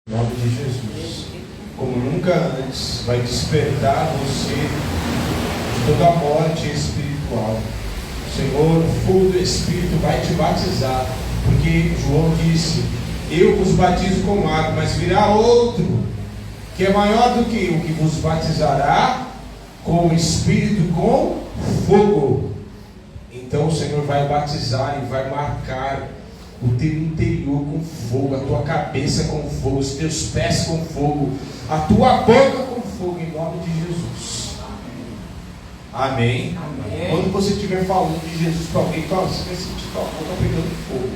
Em nome de Jesus. Como nunca antes, vai despertar você de toda a morte espiritual. Senhor, o fogo do Espírito vai te batizar, porque João disse: eu vos batizo com água, mas virá outro, que é maior do que eu, que vos batizará com o Espírito, com fogo. Então o Senhor vai batizar e vai marcar o teu interior com fogo, a tua cabeça com fogo, os teus pés com fogo, a tua boca com fogo, em nome de Jesus. Amém. Amém. Quando você estiver falando de Jesus para alguém, você vai sentir tua boca pegando fogo.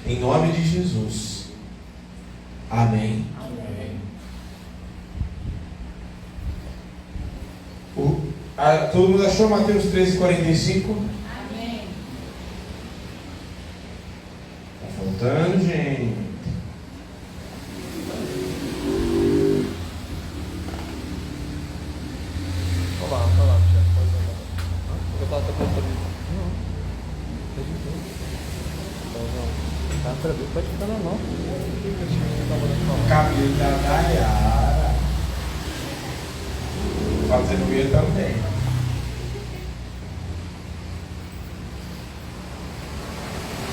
Em nome de Jesus. Amém. Amém. Todo mundo achou Mateus 13:45? Amém. Está faltando, gente. Vai lá, eu tava tocando pra mim. Não. Tá tranquilo, pode ficar na mão. Cabelo da Nayara. Fazendo eu também.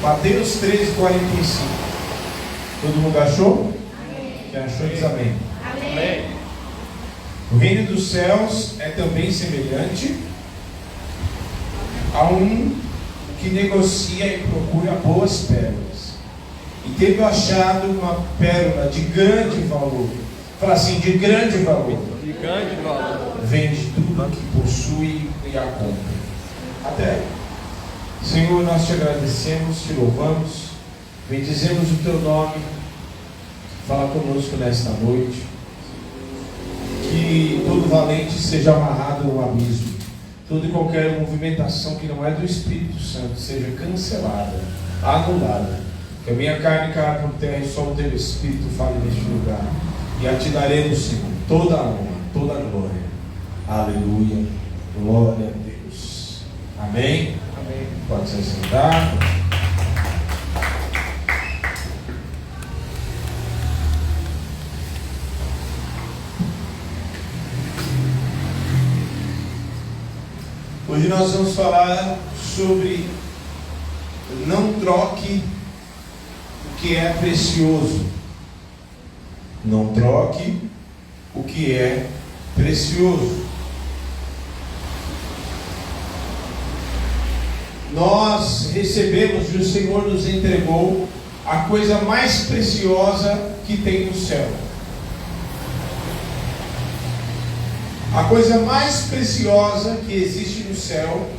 Mateus 13:45. Todo mundo achou? Amém. Quem achou, diz amém. Amém. O reino dos céus é também semelhante a um que negocia e procura boas pérolas. E tendo achado uma pérola de grande valor, fala assim, de grande valor, De grande valor, vende tudo que possui e a compra. Até aí. Senhor, nós te agradecemos, te louvamos, bendizemos o teu nome. Fala conosco nesta noite. Que todo valente seja amarrado no abismo. Toda e qualquer movimentação que não é do Espírito Santo seja cancelada, anulada. Que a minha carne caia por terra e só o teu Espírito fale neste lugar. E a ti daremos, Senhor, toda a honra, toda a glória. Aleluia. Glória a Deus. Amém? amém. Pode se sentar. Hoje nós vamos falar sobre não troque o que é precioso. Não troque o que é precioso. Nós recebemos e o Senhor nos entregou a coisa mais preciosa que tem no céu. A coisa mais preciosa que existe no céu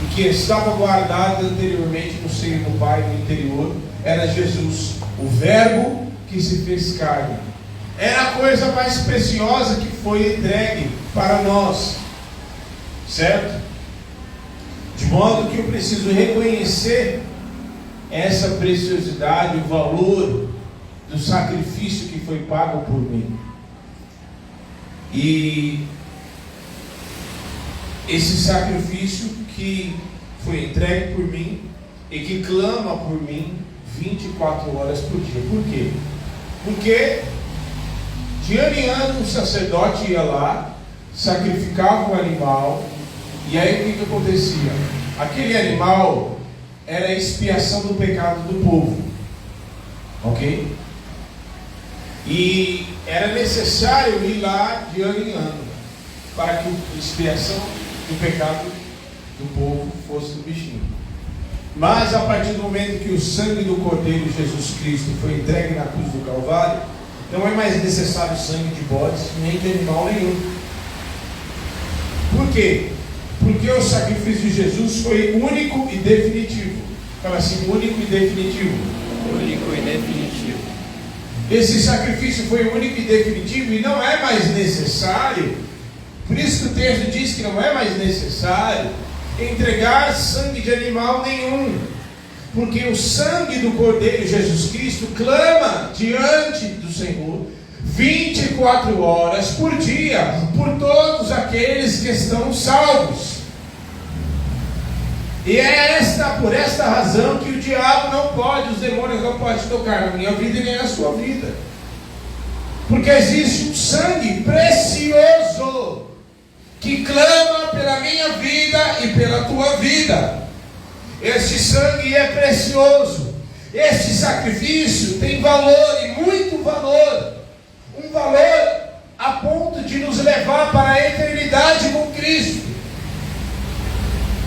e que estava guardada anteriormente no seio do Pai no interior era Jesus, o Verbo que se fez carne. Era a coisa mais preciosa que foi entregue para nós, certo? De modo que eu preciso reconhecer essa preciosidade, o valor do sacrifício que foi pago por mim. E esse sacrifício que foi entregue por mim e que clama por mim 24 horas por dia. Por quê? Porque de ano em ano um sacerdote ia lá, sacrificava um animal, e aí o que acontecia? Aquele animal era a expiação do pecado do povo. Ok? E era necessário ir lá de ano em ano para que a expiação do pecado do povo fosse do bichinho. Mas a partir do momento que o sangue do Cordeiro Jesus Cristo foi entregue na cruz do Calvário, não é mais necessário sangue de bodes nem de animal nenhum. Por quê? Porque o sacrifício de Jesus foi único e definitivo. Fala assim, único e definitivo. Único e definitivo. Esse sacrifício foi único e definitivo e não é mais necessário. Por isso que o texto diz que não é mais necessário entregar sangue de animal nenhum. Porque o sangue do Cordeiro Jesus Cristo clama diante do Senhor 24 horas por dia por todos aqueles que estão salvos. E é por esta razão que o diabo não pode, os demônios não podem tocar na minha vida e nem na sua vida. Porque existe um sangue precioso que clama pela minha vida e pela tua vida. Este sangue é precioso. Este sacrifício tem valor e muito valor. Um valor a ponto de nos levar para a eternidade com Cristo.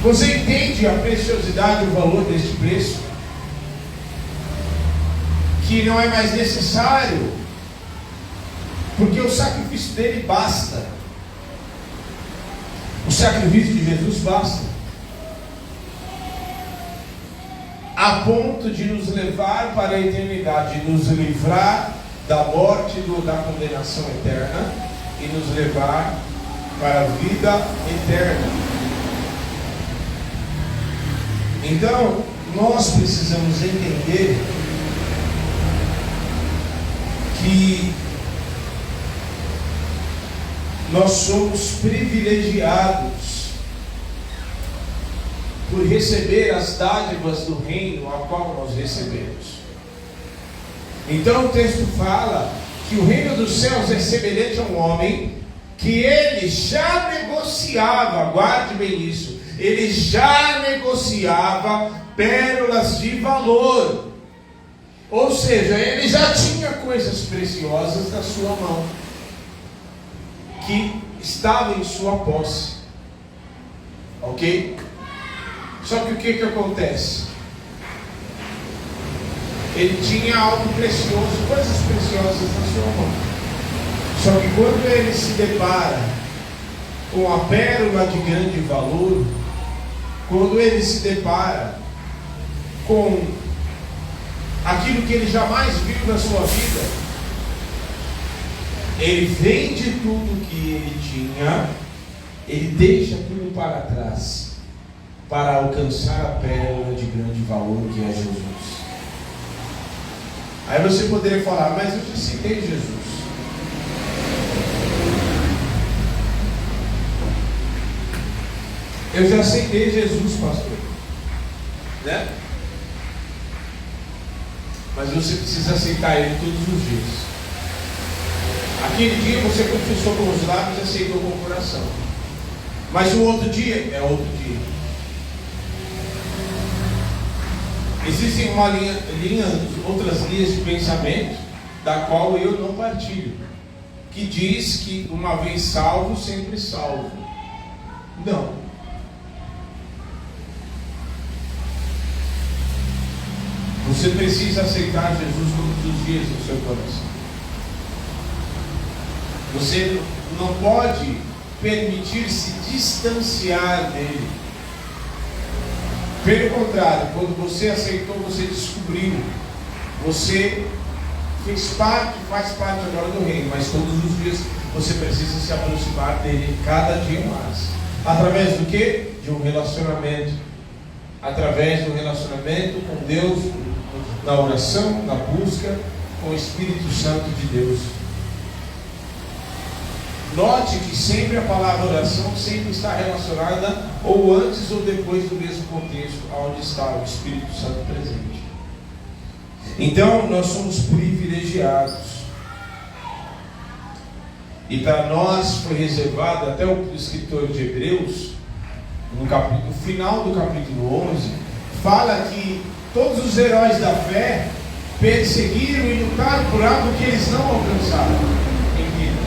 Você entende a preciosidade e o valor deste preço? Que não é mais necessário, porque o sacrifício dele basta. O sacrifício de Jesus basta, a ponto de nos levar para a eternidade, de nos livrar da morte, da condenação eterna, e nos levar para a vida eterna. Então, nós precisamos entender que nós somos privilegiados por receber as dádivas do reino a qual nós recebemos. Então o texto fala que o reino dos céus é semelhante a um homem que ele já negociava, guarde bem isso, ele já negociava pérolas de valor. Ou seja, ele já tinha coisas preciosas na sua mão, que estavam em sua posse. Ok? Só que o que acontece? Ele tinha algo precioso, coisas preciosas na sua mão. Só que quando ele se depara com a pérola de grande valor, quando ele se depara com aquilo que ele jamais viu na sua vida, ele vende tudo que ele tinha, ele deixa tudo para trás, para alcançar a pérola de grande valor que é Jesus. Aí você poderia falar, mas eu já citei Jesus. Eu já aceitei Jesus, pastor, né? Mas você precisa aceitar Ele todos os dias. Aquele dia você confessou com os lábios e aceitou com o coração. Mas o outro dia é outro dia. Existem outras linhas de pensamento, da qual eu não partilho, que diz que uma vez salvo, sempre salvo. Não. Você precisa aceitar Jesus todos os dias no seu coração. Você não pode permitir se distanciar dele. Pelo contrário, quando você aceitou, você descobriu. Você faz parte agora do reino, mas todos os dias você precisa se aproximar dele cada dia mais. Através do quê? De um relacionamento. Através do relacionamento com Deus, na oração, na busca com o Espírito Santo de Deus. Note que sempre a palavra oração sempre está relacionada ou antes ou depois do mesmo contexto onde está o Espírito Santo presente. Então nós somos privilegiados. E para nós foi reservado, até o escritor de Hebreus, no final do capítulo 11, fala que todos os heróis da fé perseguiram e lutaram por algo que eles não alcançaram em vida,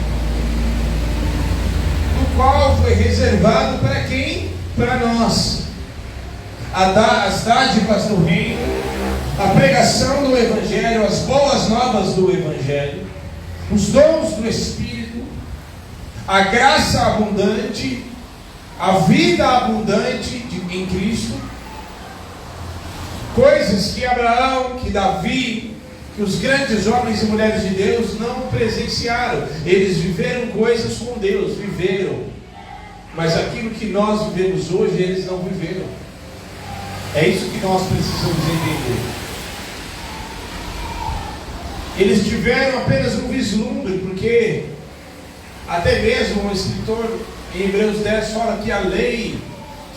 o qual foi reservado para quem? Para nós. As dádivas do reino, a pregação do Evangelho, as boas novas do Evangelho, os dons do Espírito, a graça abundante, a vida abundante em Cristo, coisas que Abraão, que Davi, que os grandes homens e mulheres de Deus não presenciaram. Eles viveram coisas com Deus, mas aquilo que nós vivemos hoje, eles não viveram. É isso que nós precisamos entender. Eles tiveram apenas um vislumbre, porque até mesmo o escritor em Hebreus 10 fala que a lei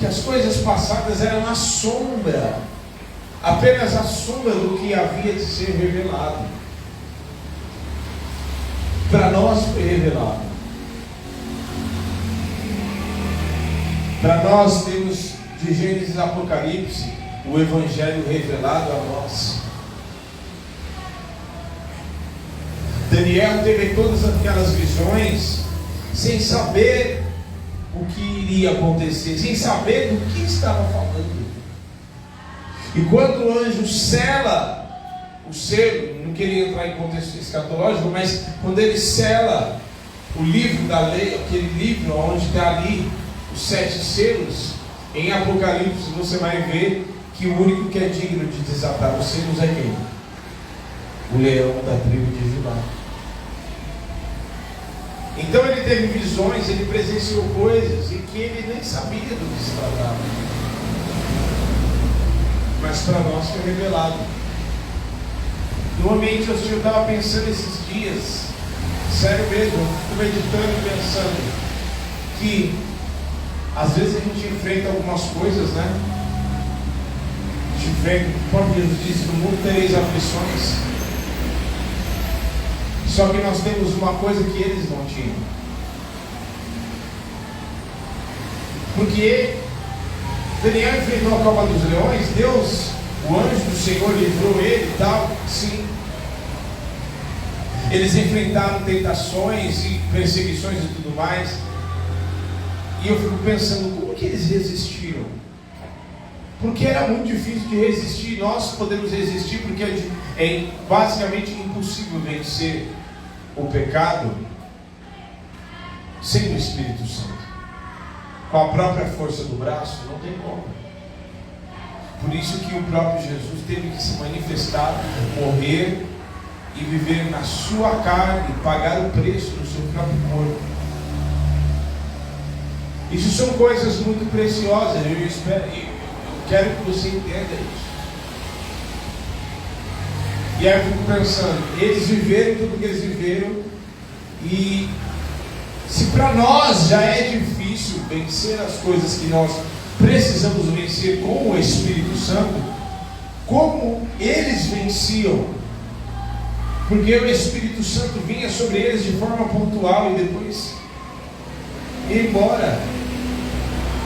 que as coisas passadas eram a sombra, apenas a sombra do que havia de ser revelado. Para nós foi revelado. Para nós temos de Gênesis a Apocalipse o Evangelho revelado a nós. Daniel teve todas aquelas visões sem saber o que iria acontecer, sem saber do que estava falando. E quando o anjo sela o selo, não queria entrar em contexto escatológico, mas quando ele sela o livro da lei, aquele livro onde está ali os 7 selos, em Apocalipse você vai ver que o único que é digno de desatar os selos é quem? O leão da tribo de Judá. Então ele teve visões, ele presenciou coisas em que ele nem sabia do que se tratava. Mas para nós foi revelado. No ambiente hostil, eu estava pensando esses dias, sério mesmo, eu meditando e pensando que às vezes a gente enfrenta algumas coisas, né? A gente enfrenta, o próprio Jesus disse, no mundo tereis aflições. Só que nós temos uma coisa que eles não tinham. Porque Daniel enfrentou a cova dos leões, Deus, o anjo do Senhor livrou ele e tal, sim. Eles enfrentaram tentações e perseguições e tudo mais. E eu fico pensando, como que eles resistiram? Porque era muito difícil de resistir. Nós podemos resistir porque é basicamente impossível vencer o pecado sem o Espírito Santo. Com a própria força do braço, não tem como. Por isso que o próprio Jesus teve que se manifestar, morrer e viver na sua carne, pagar o preço do seu próprio corpo. Isso são coisas muito preciosas. Eu quero que você entenda isso. E aí eu fico pensando, eles viveram tudo que eles viveram, e se para nós já é difícil vencer as coisas que nós precisamos vencer com o Espírito Santo, como eles venciam? Porque o Espírito Santo vinha sobre eles de forma pontual e depois ia embora.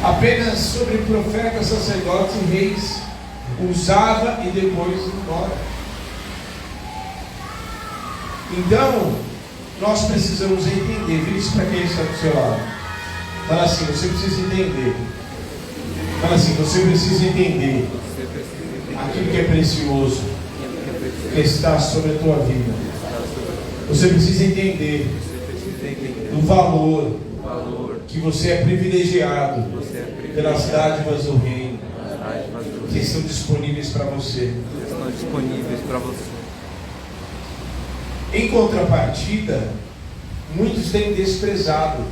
Apenas sobre profetas, sacerdotes e reis usava e depois ia embora. Então, nós precisamos entender. Vira isso para quem está do seu lado. Fala assim, você precisa entender. Fala assim, você precisa entender aquilo que é precioso, que está sobre a tua vida. Você precisa entender do valor que você é privilegiado pelas dádivas do reino que estão disponíveis para você. Em contrapartida, muitos têm desprezado.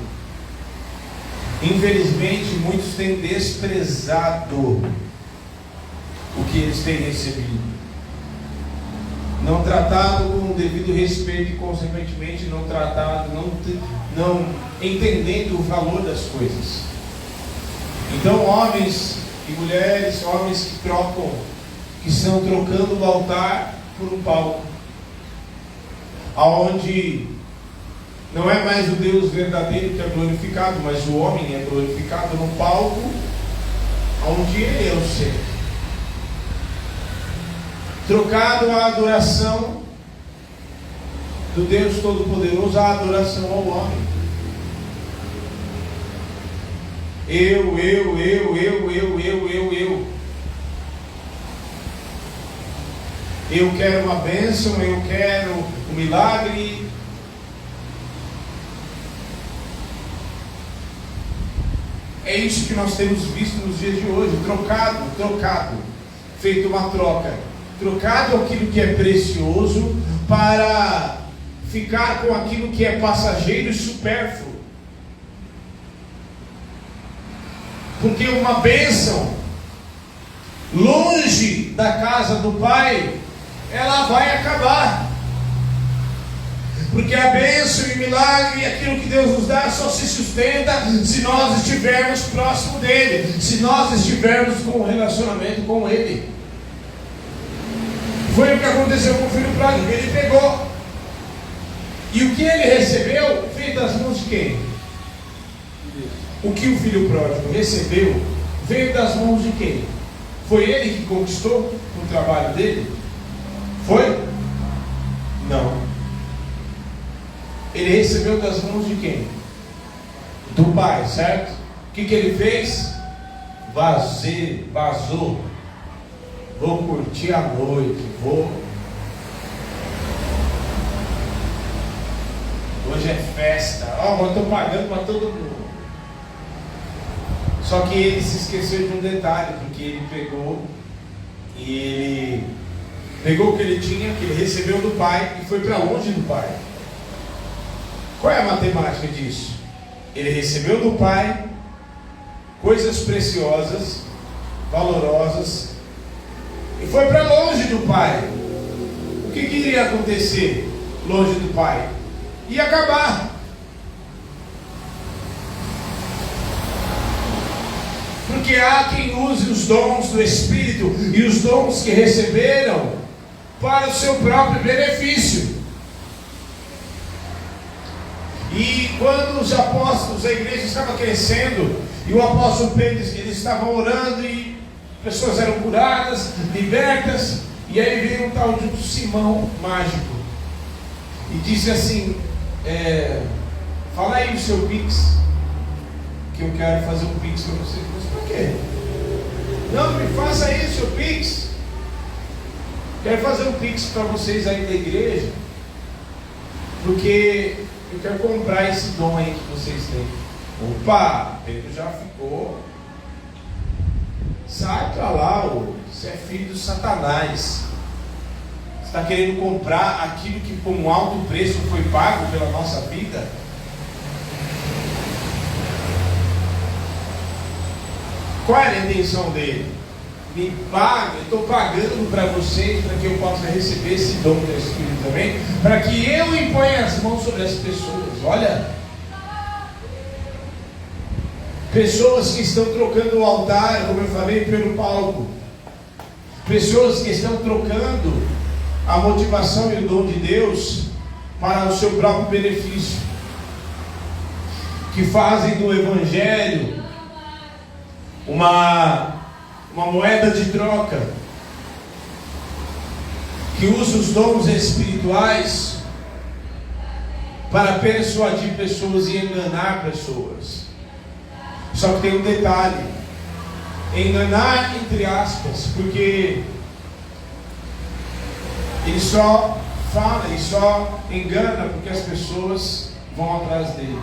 Infelizmente, muitos têm desprezado o que eles têm recebido. Não tratado com o devido respeito e, consequentemente, não tratado, não entendendo o valor das coisas. Então, homens e mulheres, homens que estão trocando o altar por um palco, aonde não é mais o Deus verdadeiro que é glorificado, mas o homem é glorificado no palco, onde ele é o centro. Trocado a adoração do Deus Todo-Poderoso, a adoração ao homem. Eu. Eu quero uma bênção, eu quero um milagre. É isso que nós temos visto nos dias de hoje. Trocado, feito uma troca. Trocado aquilo que é precioso para ficar com aquilo que é passageiro e supérfluo. Porque uma bênção longe da casa do Pai, ela vai acabar. Porque Porque a bênção e o milagre e aquilo que Deus nos dá só se sustenta se nós estivermos próximo dEle, se nós estivermos com um relacionamento com Ele. Foi o que aconteceu com o filho pródigo. Ele pegou, e o que ele recebeu veio das mãos de quem? O que o filho pródigo recebeu veio das mãos de quem? Foi ele que conquistou o trabalho dele? Foi? Não. Ele recebeu das mãos de quem? Do pai, certo? O que ele fez? Vazou. Vou curtir a noite, hoje é festa, eu estou pagando para todo mundo. Só que ele se esqueceu de um detalhe, porque ele pegou o que ele tinha, que ele recebeu do pai, e foi para longe do pai. Qual é a matemática disso? Ele recebeu do pai coisas preciosas, valorosas, e foi para longe do pai. O que iria acontecer longe do pai? Ia acabar. Porque há quem use os dons do Espírito e os dons que receberam para o seu próprio benefício. E quando os apóstolos, a igreja estava crescendo, e o apóstolo Pedro, eles estavam orando e pessoas eram curadas, libertas, e aí veio um tal de um Simão mágico e disse assim: fala aí o seu Pix, que eu quero fazer um Pix para vocês. Mas por quê? Não, me faça aí o seu Pix. Quero fazer um Pix para vocês aí da igreja, porque eu quero comprar esse dom aí que vocês têm. Opa, Pedro já ficou. Sai para lá, você é filho do Satanás. Você está querendo comprar aquilo que com um alto preço foi pago pela nossa vida? Qual era a intenção dele? Me paga, eu estou pagando para vocês, para que eu possa receber esse dom do Espírito também, para que eu imponha as mãos sobre as pessoas. Olha, pessoas que estão trocando o altar, como eu falei, pelo palco. Pessoas que estão trocando a motivação e o dom de Deus para o seu próprio benefício. Que fazem do Evangelho uma moeda de troca. Que usa os dons espirituais para persuadir pessoas e enganar pessoas. Só que tem um detalhe: enganar entre aspas, porque ele só fala, ele só engana porque as pessoas vão atrás dele.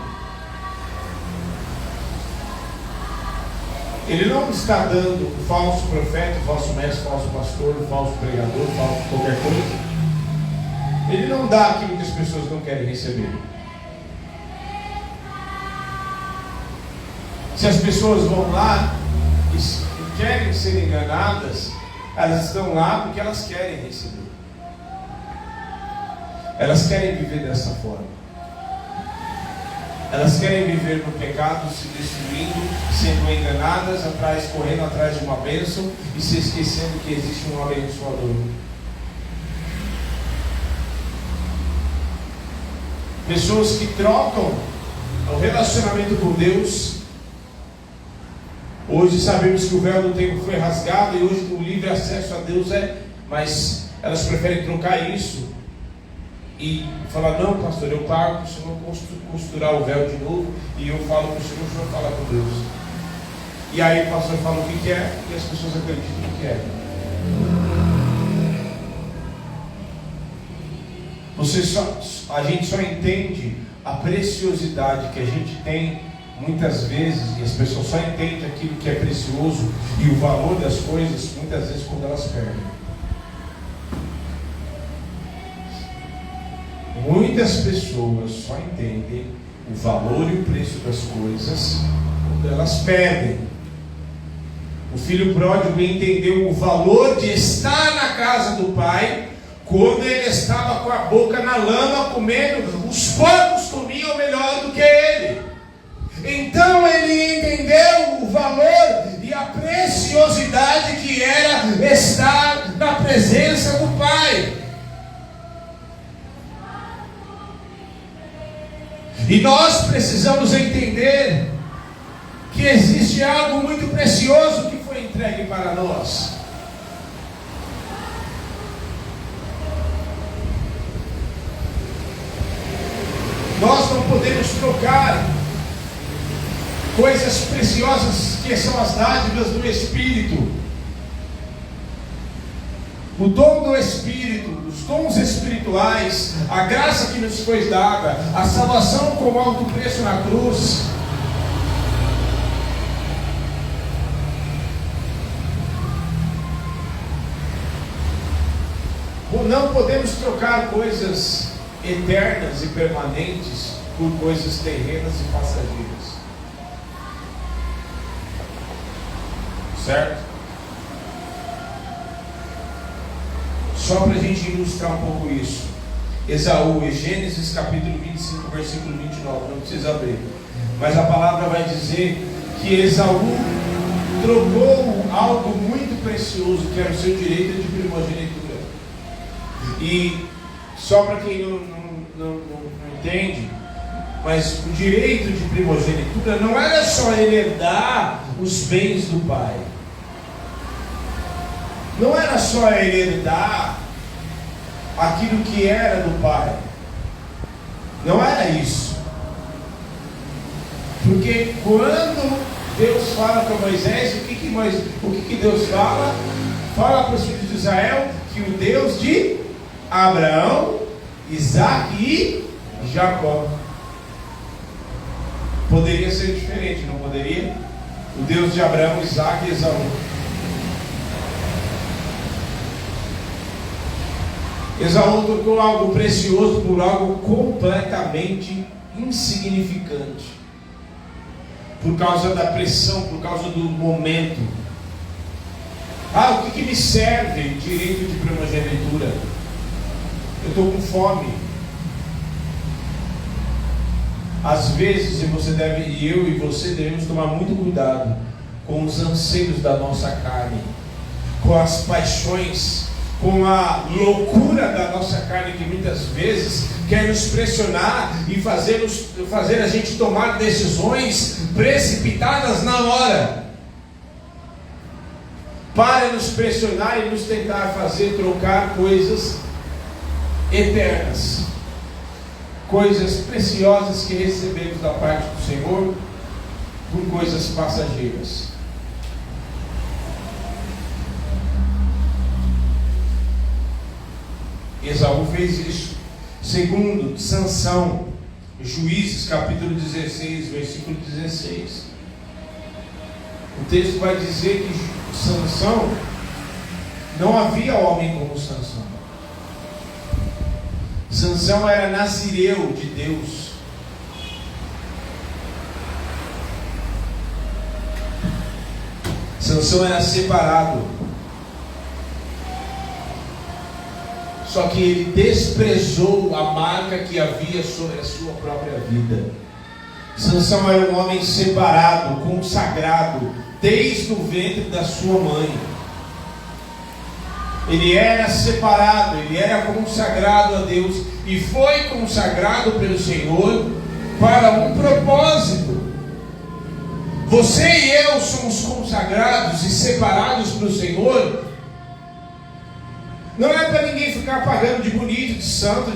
Ele não está dando o falso profeta, o falso mestre, o falso pastor, o falso pregador, o falso qualquer coisa. Ele não dá aquilo que as pessoas não querem receber. Se as pessoas vão lá e querem ser enganadas, elas estão lá porque elas querem receber. Elas querem viver dessa forma. Elas querem viver no pecado, se destruindo, sendo enganadas, correndo atrás de uma bênção e se esquecendo que existe um abençoador. Pessoas que trocam o relacionamento com Deus. Hoje sabemos que o véu do templo foi rasgado e hoje o livre acesso a Deus mas elas preferem trocar isso e falar: não, pastor, eu pago para o senhor costurar o véu de novo, e eu falo para o senhor fala com Deus. E aí o pastor fala o que quer e as pessoas acreditam que é. A gente só entende a preciosidade que a gente tem muitas vezes, e as pessoas só entendem aquilo que é precioso e o valor das coisas muitas vezes quando elas perdem. Muitas pessoas só entendem o valor e o preço das coisas quando elas perdem. O filho pródigo entendeu o valor de estar na casa do pai quando ele estava com a boca na lama comendo, os porcos comiam melhor do que ele. Então ele entendeu o valor e a preciosidade que era estar na presença do Pai. E nós precisamos entender que existe algo muito precioso que foi entregue para nós. Nós não podemos trocar coisas preciosas que são as dádivas do Espírito. O dom do Espírito, os dons espirituais, a graça que nos foi dada, a salvação com alto preço na cruz. Não podemos trocar coisas eternas e permanentes por coisas terrenas e passageiras. Certo? Só para a gente ilustrar um pouco isso. Esaú, Gênesis capítulo 25, versículo 29, não precisa abrir. Mas a palavra vai dizer que Esaú trocou algo muito precioso, que era o seu direito de primogenitura. E só para quem não entende, mas o direito de primogenitura não era só ele herdar os bens do pai. Não era só ele herdar aquilo que era do pai. Não era isso. Porque quando Deus fala para Moisés, o que Deus fala? Fala para os filhos de Israel que o Deus de Abraão, Isaac e Jacó. Poderia ser diferente, não poderia? O Deus de Abraão, Isaac e Esaú. Esaú trocou algo precioso por algo completamente insignificante, por causa da pressão, por causa do momento. O que me serve direito de primogenitura? Eu estou com fome. Às vezes, eu e você devemos tomar muito cuidado com os anseios da nossa carne, com as paixões, com a loucura da nossa carne, que muitas vezes quer nos pressionar e fazer a gente tomar decisões precipitadas na hora, para nos pressionar e nos tentar fazer trocar coisas eternas, coisas preciosas que recebemos da parte do Senhor, por coisas passageiras. Esaú fez isso. Segundo, Sansão, Juízes capítulo 16, versículo 16. O texto vai dizer que Sansão, não havia homem como Sansão. Sansão era nazireu de Deus. Sansão era separado. Só que ele desprezou a marca que havia sobre a sua própria vida. Sansão era um homem separado, consagrado, desde o ventre da sua mãe. Ele era separado, ele era consagrado a Deus, e foi consagrado pelo Senhor para um propósito. Você e eu somos consagrados e separados pelo Senhor. Não é para ninguém ficar pagando de bonito, de santo,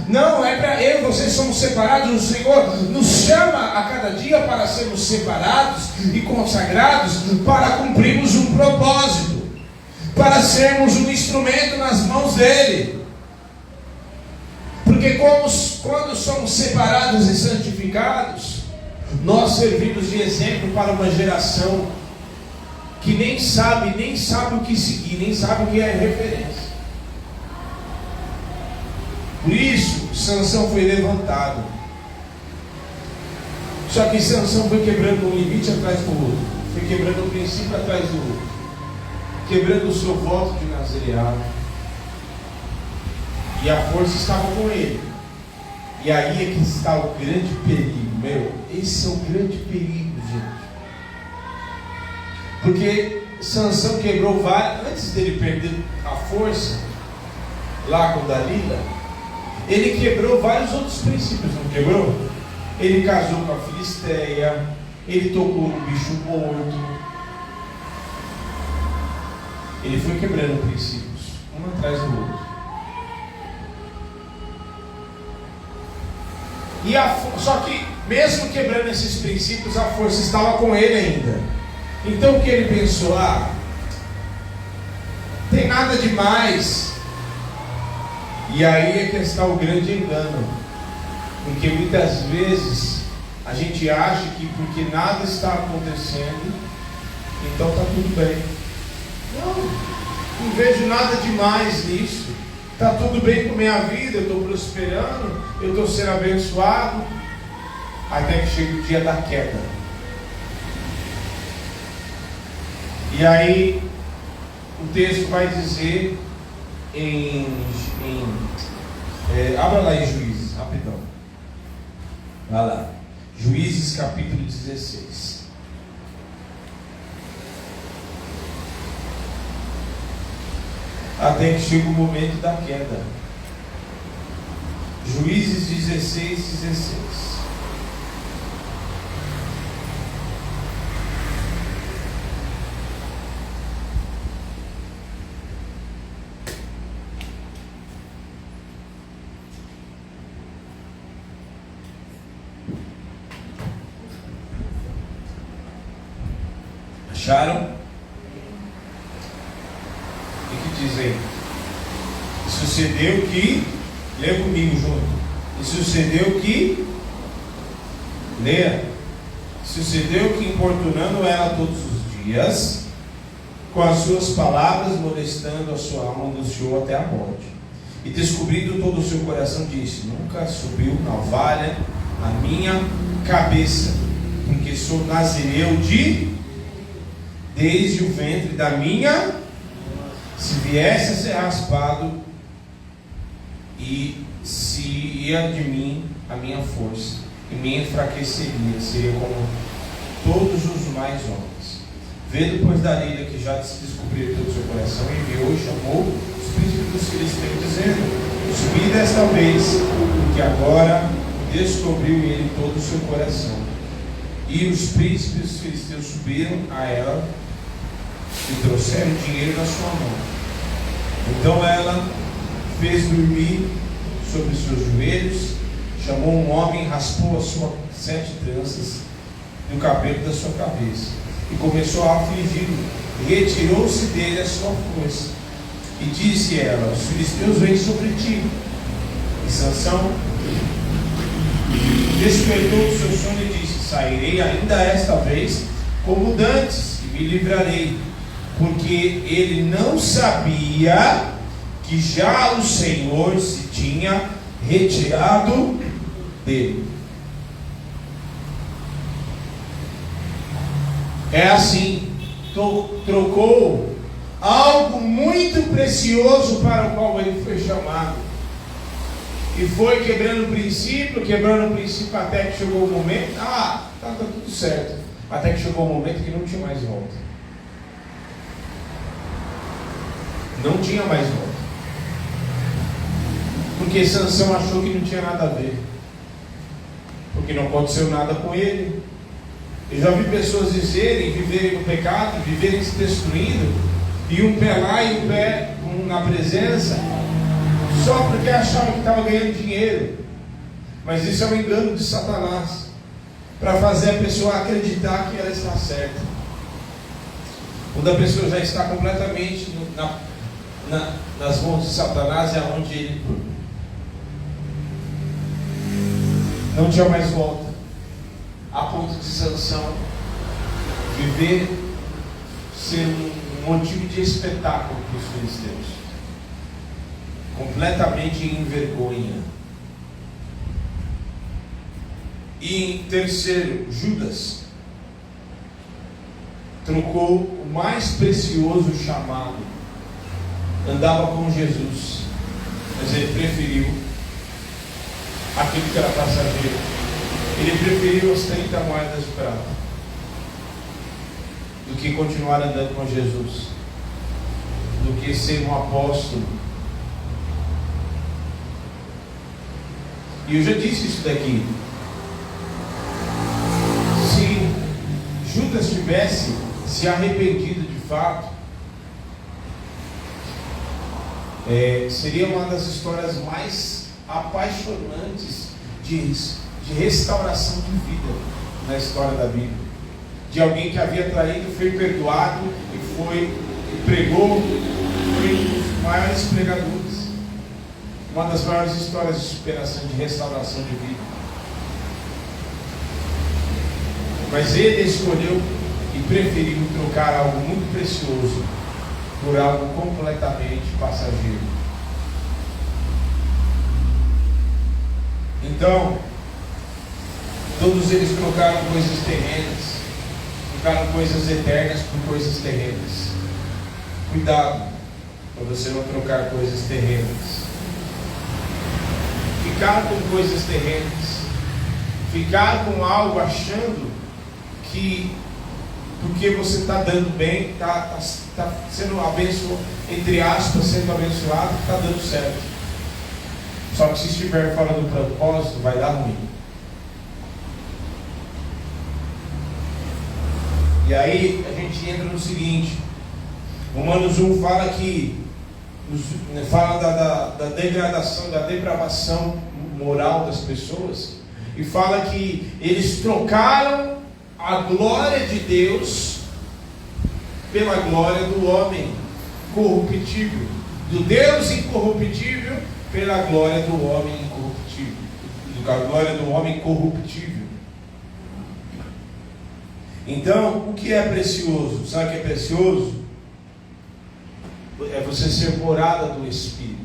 não é para eu e você somos separados. O Senhor nos chama a cada dia para sermos separados e consagrados, para cumprirmos um propósito, para sermos um instrumento nas mãos dele. Porque quando somos separados e santificados, nós servimos de exemplo para uma geração que nem sabe o que seguir, nem sabe o que é referência. Por isso, Sansão foi levantado. Só que Sansão foi quebrando um limite atrás do outro, foi quebrando um princípio atrás do outro, quebrando o seu voto de nazireado. E a força estava com ele. E aí é que está o grande perigo, meu. Esse é o grande perigo, gente. Porque Sansão quebrou vários, antes dele perder a força, lá com Dalila, ele quebrou vários outros princípios, não quebrou? Ele casou com a Filisteia, ele tocou no bicho morto. Ele foi quebrando princípios, um atrás do outro. Só que, mesmo quebrando esses princípios, a força estava com ele ainda. Então o que ele pensou? Tem nada demais. E aí é que está o grande engano. Porque muitas vezes a gente acha que porque nada está acontecendo, então está tudo bem. Não vejo nada demais nisso. Está tudo bem com minha vida, eu estou prosperando, eu estou sendo abençoado. Até que chega o dia da queda. E aí o texto vai dizer abra lá em Juízes, rapidão. Vai lá. Juízes capítulo 16. Até que chega o momento da queda. Juízes 16. Acharam? O que diz aí? Sucedeu que, leia comigo junto. E sucedeu que, leia. Sucedeu que, importunando ela todos os dias, com as suas palavras, molestando a sua alma, angustiou até a morte. E descobrindo todo o seu coração, disse: nunca subiu navalha a minha cabeça, porque sou nazireu desde o ventre da minha. Se viesse a ser raspado, e se ia de mim a minha força, e me enfraqueceria, seria como todos os mais homens. Vendo, pois, Dalila que já se descobriu todo o seu coração, enviou e chamou os príncipes dos filisteus, dizendo: subi desta vez, porque agora descobriu ele todo o seu coração. E os príncipes dos filisteus subiram a ela e trouxeram dinheiro na sua mão. Então ela fez dormir sobre seus joelhos, chamou um homem, raspou as suas 7 tranças do cabelo da sua cabeça e começou a afligi-lo. Retirou-se dele a sua força e disse ela: os filisteus vêm sobre ti. E Sansão despertou do seu sono e disse: sairei ainda esta vez como dantes e me livrarei. Porque ele não sabia que já o Senhor se tinha retirado dele. É assim, trocou algo muito precioso para o qual ele foi chamado. E foi quebrando o princípio até que chegou o momento. Tá tudo certo. Até que chegou o momento que não tinha mais volta. Não tinha mais volta. Porque Sansão achou que não tinha nada a ver. Porque não aconteceu nada com ele. Eu já vi pessoas viverem no pecado, viverem se destruindo, e um pé lá e um pé na presença, só porque achavam que estava ganhando dinheiro. Mas isso é um engano de Satanás, para fazer a pessoa acreditar que ela está certa. Quando a pessoa já está completamente nas mãos de Satanás, é onde ele não tinha mais volta, a ponto de Sansão viver, ser um motivo de espetáculo para os filisteus, completamente em vergonha. E em terceiro, Judas trocou o mais precioso chamado. Andava com Jesus, mas mas ele preferiu aquilo que era passageiro. Ele preferiu as 30 moedas de prata do que continuar andando com Jesus, do que ser um apóstolo. E eu já disse isso daqui. Se Judas tivesse se arrependido de fato, seria uma das histórias mais apaixonantes de restauração de vida na história da Bíblia. De alguém que havia traído, foi perdoado e pregou, foi um dos maiores pregadores. Uma das maiores histórias de superação, de restauração de vida. Mas ele escolheu e preferiu trocar algo muito precioso por algo completamente passageiro. Então, todos eles trocaram coisas terrenas, trocaram coisas eternas por coisas terrenas. Cuidado para você não trocar coisas terrenas. Ficar com coisas terrenas, ficar com algo achando que porque você está dando bem, está sendo abençoado, entre aspas, sendo abençoado, está dando certo. Só que se estiver fora do propósito, vai dar ruim. E aí a gente entra no seguinte: Romanos 1 fala que fala da degradação, da depravação moral das pessoas, e fala que eles trocaram a glória de Deus pela glória do homem corruptível, do Deus incorruptível pela glória do homem incorruptível, da glória do homem corruptível. Então, o que é precioso? Sabe o que é precioso? É você ser morada do Espírito.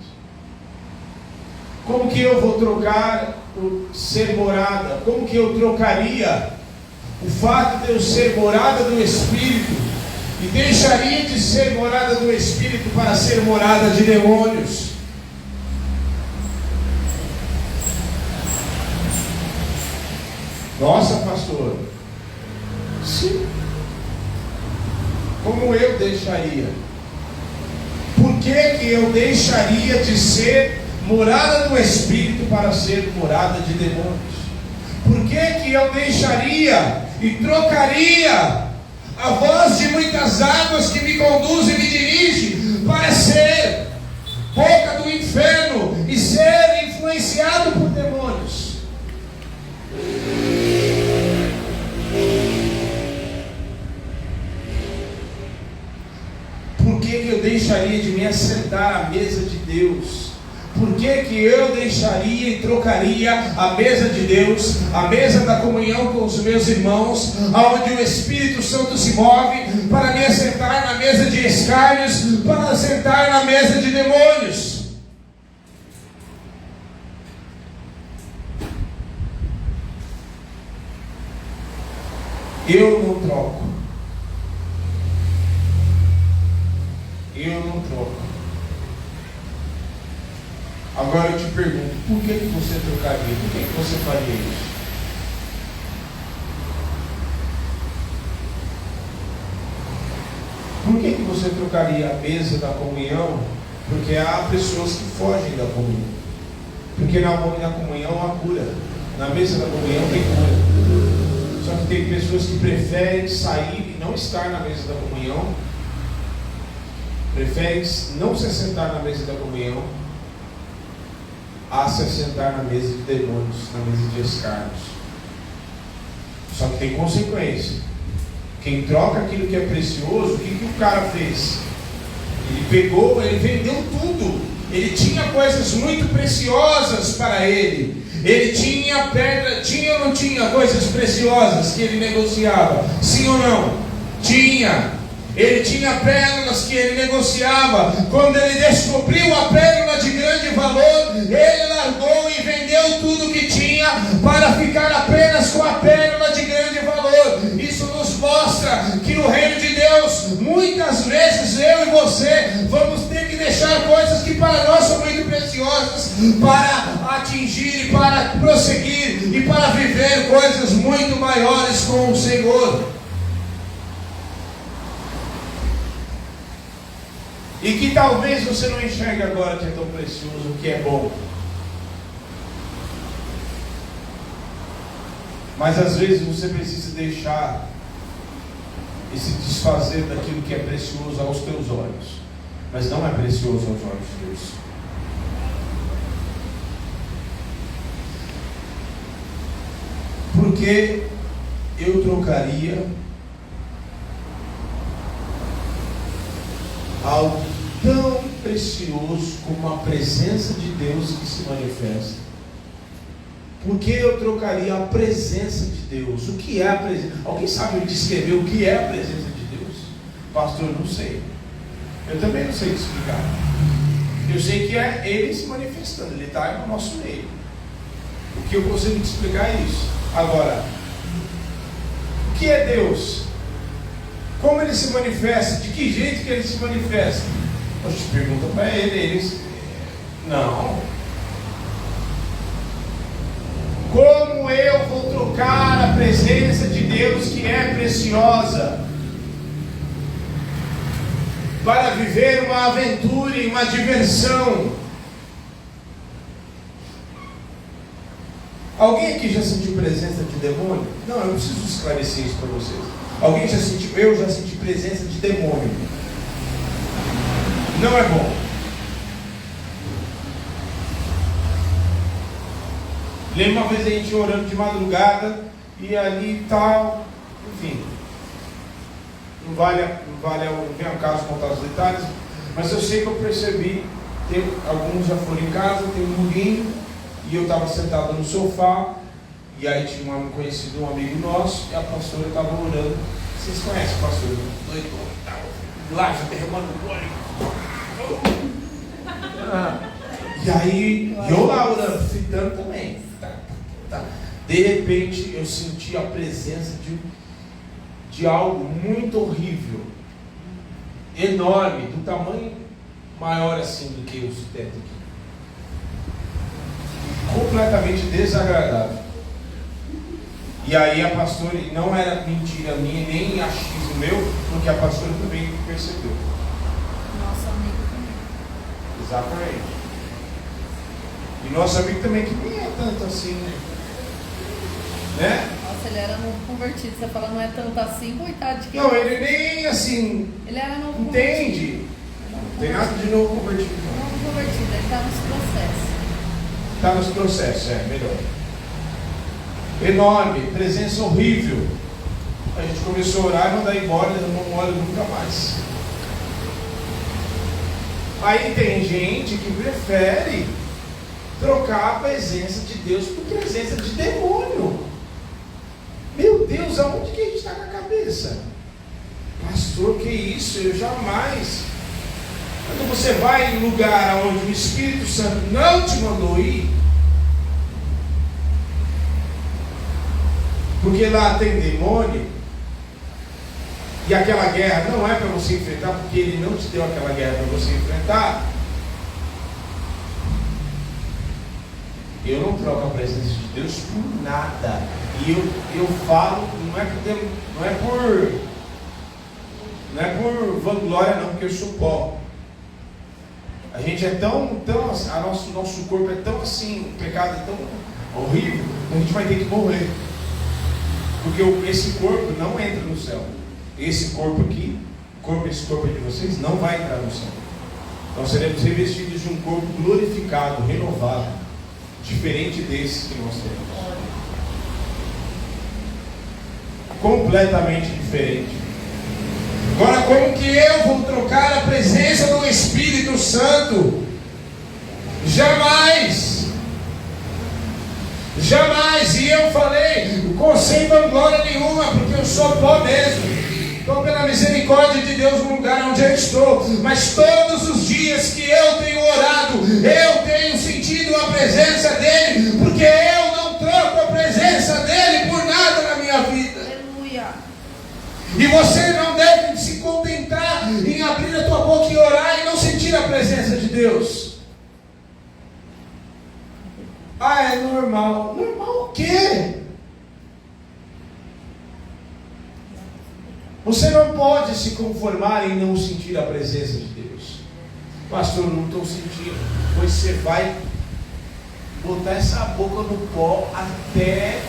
Como que eu vou trocar o ser morada? Como que eu trocaria o fato de eu ser morada do Espírito e deixaria de ser morada do Espírito para ser morada de demônios? Nossa, pastor, sim. Como eu deixaria? Por que eu deixaria de ser morada do Espírito para ser morada de demônios? Por que eu deixaria e trocaria a voz de muitas águas que me conduz e me dirige para ser boca do inferno e ser influenciado por demônios? Por que eu deixaria de me assentar à mesa de Deus? Por que eu deixaria e trocaria a mesa de Deus, a mesa da comunhão com os meus irmãos, onde o Espírito Santo se move, para me assentar na mesa de escárnios, para assentar na mesa de demônios? Eu não troco. Eu não troco. Agora eu te pergunto, por que você trocaria? Por que você faria isso? Por que você trocaria a mesa da comunhão? Porque há pessoas que fogem da comunhão. Porque na comunhão há cura. Na mesa da comunhão tem cura. Só que tem pessoas que preferem sair e não estar na mesa da comunhão. Preferem não se sentar na mesa da comunhão a se sentar na mesa de demônios, na mesa de escárnios. Só que tem consequência. Quem troca aquilo que é precioso, o que o cara fez? Ele pegou, ele vendeu tudo. Ele tinha coisas muito preciosas para ele. Ele tinha pedra, tinha ou não tinha coisas preciosas que ele negociava? Sim ou não? Tinha. Ele tinha pérolas que ele negociava. Quando ele descobriu a pérola de grande valor, ele largou e vendeu tudo que tinha para ficar apenas com a pérola de grande valor. Isso nos mostra que no reino de Deus, muitas vezes eu e você vamos ter que deixar coisas que para nós são muito preciosas para atingir e para prosseguir e para viver coisas muito maiores com o Senhor. E que talvez você não enxergue agora que é tão precioso, que é bom. Mas às vezes você precisa deixar e se desfazer daquilo que é precioso aos teus olhos, mas não é precioso aos olhos de Deus. Porque eu trocaria algo tão precioso como a presença de Deus que se manifesta? Porque eu trocaria a presença de Deus? O que é a presença? Alguém sabe me descrever o que é a presença de Deus? Pastor, não sei. Eu também não sei te explicar. Eu sei que é Ele se manifestando, Ele está no nosso meio. O que eu consigo te explicar é isso. Agora, o que é Deus? Como Ele se manifesta? De que jeito que Ele se manifesta? A gente pergunta para Ele, não. Como eu vou trocar a presença de Deus que é preciosa para viver uma aventura e uma diversão? Alguém aqui já sentiu presença de demônio? Não, eu preciso esclarecer isso para vocês. Alguém já sentiu? Eu já senti presença de demônio. Não é bom. Lembro uma vez a gente orando de madrugada e ali e tal, enfim, não vem ao caso contar os detalhes, mas eu sei que eu percebi, alguns já foram em casa, tem um murinho, e eu estava sentado no sofá, e aí tinha um conhecido, um amigo nosso, e a pastora estava orando. Vocês conhecem o pastor? Doidão, lá já derramando glória. E aí, eu lá orando, fritando também. De repente eu senti a presença de algo muito horrível, enorme, do tamanho maior assim do que o teto aqui, completamente desagradável. E aí a pastora, não era mentira minha, nem achismo meu, porque a pastora também percebeu. Nosso amigo também. Exatamente. E nosso amigo também, que nem é tanto assim, né? Nossa, ele era novo convertido. Você fala, não é tanto assim, coitado de quem. Não, ele nem assim. Ele era novo entende? Não tem nada de novo convertido. Novo convertido, ele está nos processos. Está nos processos, melhor. Enorme, presença horrível. A gente começou a orar e mandar embora, eu não olho nunca mais. Aí tem gente que prefere trocar a presença de Deus por presença de demônio. Meu Deus, aonde que a gente está com a cabeça? Pastor, que isso? Eu jamais. Quando você vai em lugar onde o Espírito Santo não te mandou ir, porque lá tem demônio, e aquela guerra não é para você enfrentar, porque Ele não te deu aquela guerra para você enfrentar. Eu não troco a presença de Deus por nada. E eu falo, não é por vanglória não, porque eu sou pó. A gente é tão nosso corpo é tão assim, o pecado é tão horrível, que a gente vai ter que morrer. Porque esse corpo não entra no céu. Esse corpo aqui, esse corpo de vocês não vai entrar no céu. Nós seremos revestidos de um corpo glorificado, renovado, diferente desse que nós temos. Completamente diferente. Agora, como que eu vou trocar a presença do Espírito Santo? Jamais. Jamais. E eu falei, sem vanglória nenhuma, porque eu sou pó mesmo. Estou pela misericórdia de Deus no lugar onde eu estou. Mas todos os dias que eu tenho orado, eu tenho sentido a presença dEle, porque eu não troco a presença dEle por nada na minha vida. Aleluia. E você não deve se contentar em abrir a tua boca e orar e não sentir a presença de Deus. é normal. Normal o quê? Você não pode se conformar em não sentir a presença de Deus. Pastor, não estou sentindo. Pois você vai botar essa boca no pó até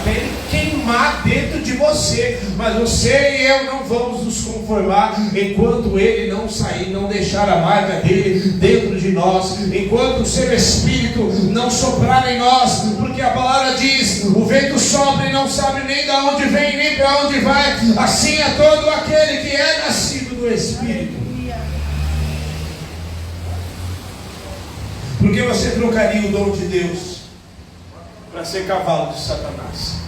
ele queimar dentro de você. Mas você e eu não vamos nos conformar enquanto ele não sair, não deixar a marca dele dentro de nós, enquanto o seu Espírito não soprar em nós, porque a palavra diz: o vento sopra e não sabe nem de onde vem, nem para onde vai. Assim é todo aquele que é nascido do Espírito. Por que você trocaria o dom de Deus para ser cavalo de Satanás?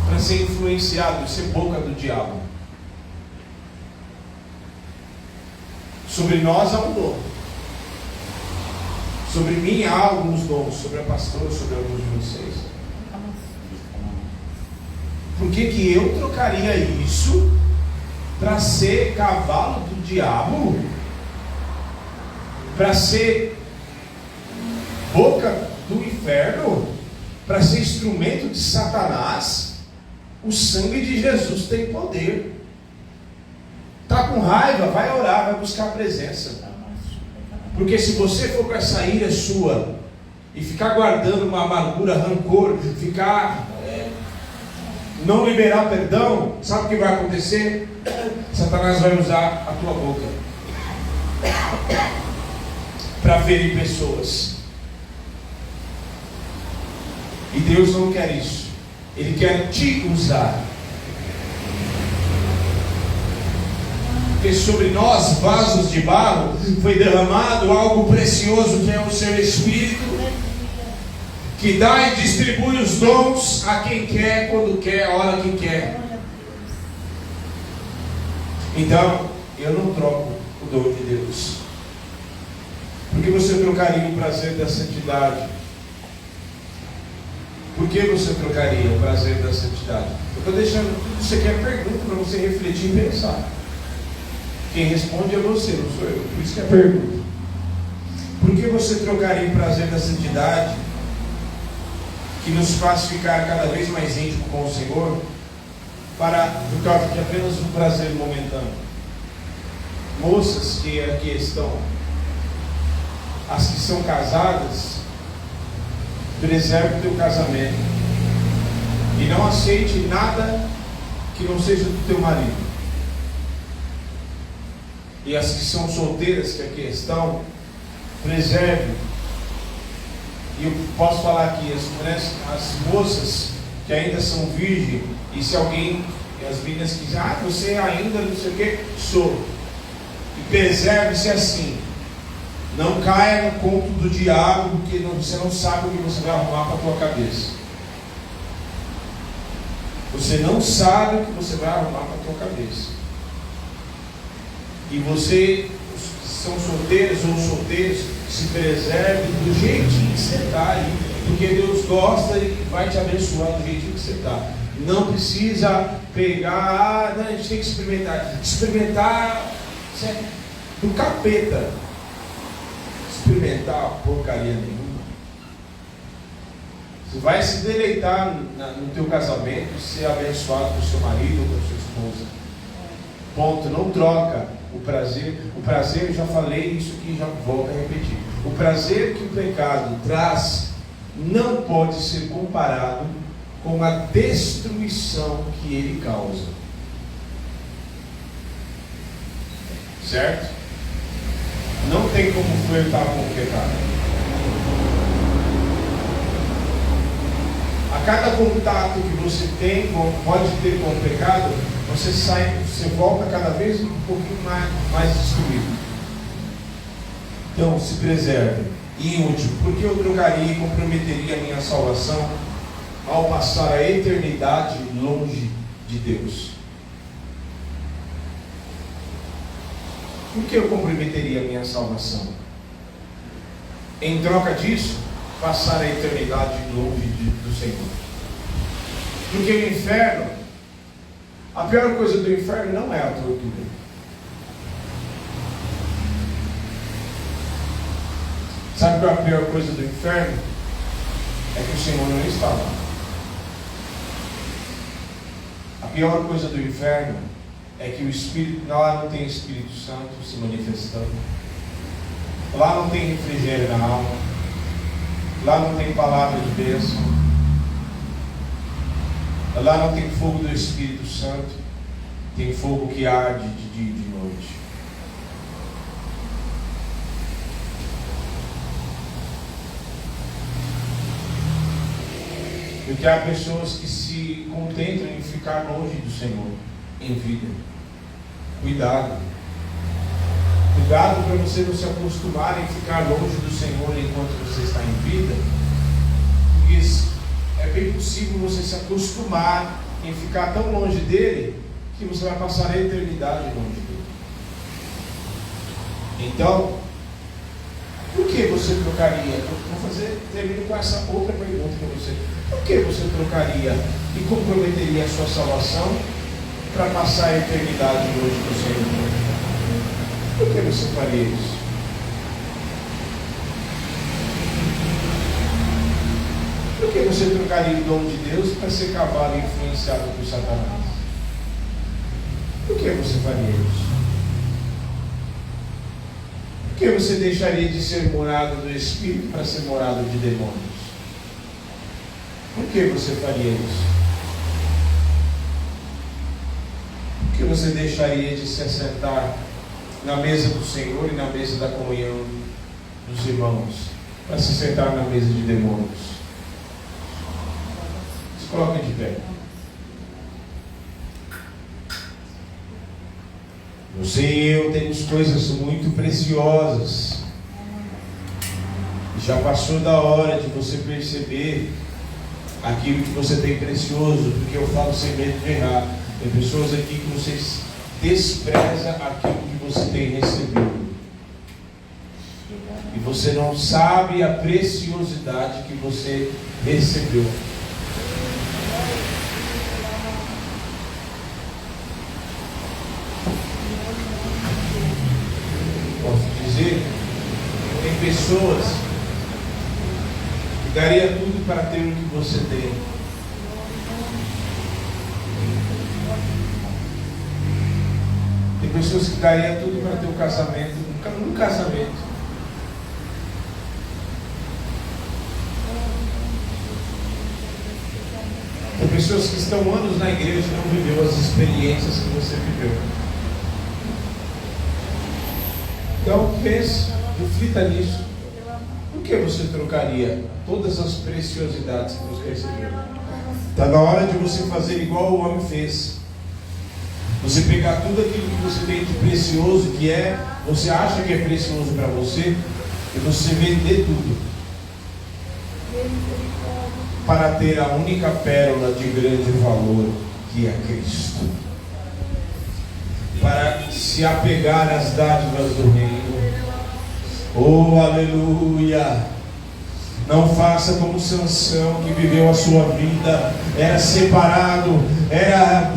Para ser influenciado, ser boca do diabo? Sobre nós há um dom. Sobre mim há alguns dons. Sobre a pastora, sobre alguns de vocês. Por que eu trocaria isso para ser cavalo do diabo? Para ser boca do inferno, para ser instrumento de Satanás? O sangue de Jesus tem poder. Está com raiva? Vai orar, vai buscar a presença. Porque se você for com essa ira sua e ficar guardando uma amargura, rancor, ficar não liberar perdão, sabe o que vai acontecer? Satanás vai usar a tua boca para ferir pessoas. E Deus não quer isso. Ele quer te usar. Porque sobre nós, vasos de barro, foi derramado algo precioso, que é o seu Espírito, que dá e distribui os dons a quem quer, quando quer, a hora que quer. Então, eu não troco o dom de Deus. Por que você trocaria o prazer da santidade? Por que você trocaria o prazer da santidade? Eu estou deixando tudo isso aqui a pergunta para você refletir e pensar. Quem responde é você, não sou eu. Por isso que é a pergunta. Por que você trocaria o prazer da santidade, que nos faz ficar cada vez mais íntimo com o Senhor, por causa de apenas um prazer momentâneo? Moças que aqui estão, as que são casadas, preserve o teu casamento e não aceite nada que não seja do teu marido. E as que são solteiras que aqui estão, preserve. E eu posso falar aqui, as moças que ainda são virgens, e se alguém, as meninas quiserem, você ainda não sei o que, sou. E preserve-se assim. Não caia no conto do diabo, porque você não sabe o que você vai arrumar para a tua cabeça. Você não sabe o que você vai arrumar para a tua cabeça. E você, que são solteiros ou solteiros, se preserve do jeitinho que você está aí, porque Deus gosta e vai te abençoar do jeitinho que você está. Não precisa pegar, não, a gente tem que experimentar do capeta. Experimentar porcaria nenhuma. Você vai se deleitar no teu casamento, ser abençoado com seu marido ou com sua esposa. Ponto. Não troca o prazer. O prazer, eu já falei isso aqui, já volto a repetir. O prazer que o pecado traz não pode ser comparado com a destruição que ele causa. Certo? Não tem como flertar com o pecado. A cada contato que você tem, pode ter com o pecado, você volta cada vez um pouquinho mais destruído. Então, se preserve. E último, porque eu trocaria e comprometeria a minha salvação ao passar a eternidade longe de Deus? Por que eu comprometeria a minha salvação? Em troca disso, passar a eternidade longe do Senhor. Porque o inferno, a pior coisa do inferno não é a tortura. Sabe qual é a pior coisa do inferno? é que o Senhor não está lá. A pior coisa do inferno é que o Espírito, lá não tem Espírito Santo se manifestando. Lá não tem refrigério na alma. Lá não tem palavra de bênção. Lá não tem fogo do Espírito Santo. Tem fogo que arde de dia e de noite. Porque há pessoas que se contentam em ficar longe do Senhor em vida. Cuidado. Cuidado para você não se acostumar em ficar longe do Senhor enquanto você está em vida. Porque é bem possível você se acostumar em ficar tão longe dele que você vai passar a eternidade longe dele. Então, por que você trocaria? Termino com essa outra pergunta para você. Por que você trocaria e comprometeria a sua salvação para passar a eternidade longe do Senhor? Por que você faria isso? Por que você trocaria o dom de Deus para ser cavalo influenciado por Satanás? Por que você faria isso? Por que você deixaria de ser morada do Espírito para ser morada de demônios? Por que você faria isso? Por que você deixaria de se assentar na mesa do Senhor e na mesa da comunhão dos irmãos para se sentar na mesa de demônios? Se coloquem de pé. Você e eu temos coisas muito preciosas. Já passou da hora de você perceber aquilo que você tem precioso, porque eu falo sem medo de errar. Tem pessoas aqui que vocês desprezam aquilo que você tem recebido. E você não sabe a preciosidade que você recebeu. Tem pessoas que daria tudo para ter o que você tem. Tem pessoas que daria tudo para ter um casamento, um casamento. Tem pessoas que estão anos na igreja e não viveu as experiências que você viveu. Então pense, reflita nisso. Por que você trocaria todas as preciosidades que você recebeu? Está na hora de você fazer igual o homem fez. Você pegar tudo aquilo que você tem de precioso, que é, você acha que é precioso para você, e você vender tudo para ter a única pérola de grande valor, que é Cristo. Para se apegar às dádivas do reino. Oh, aleluia! Não faça como Sansão, que viveu a sua vida, era separado, era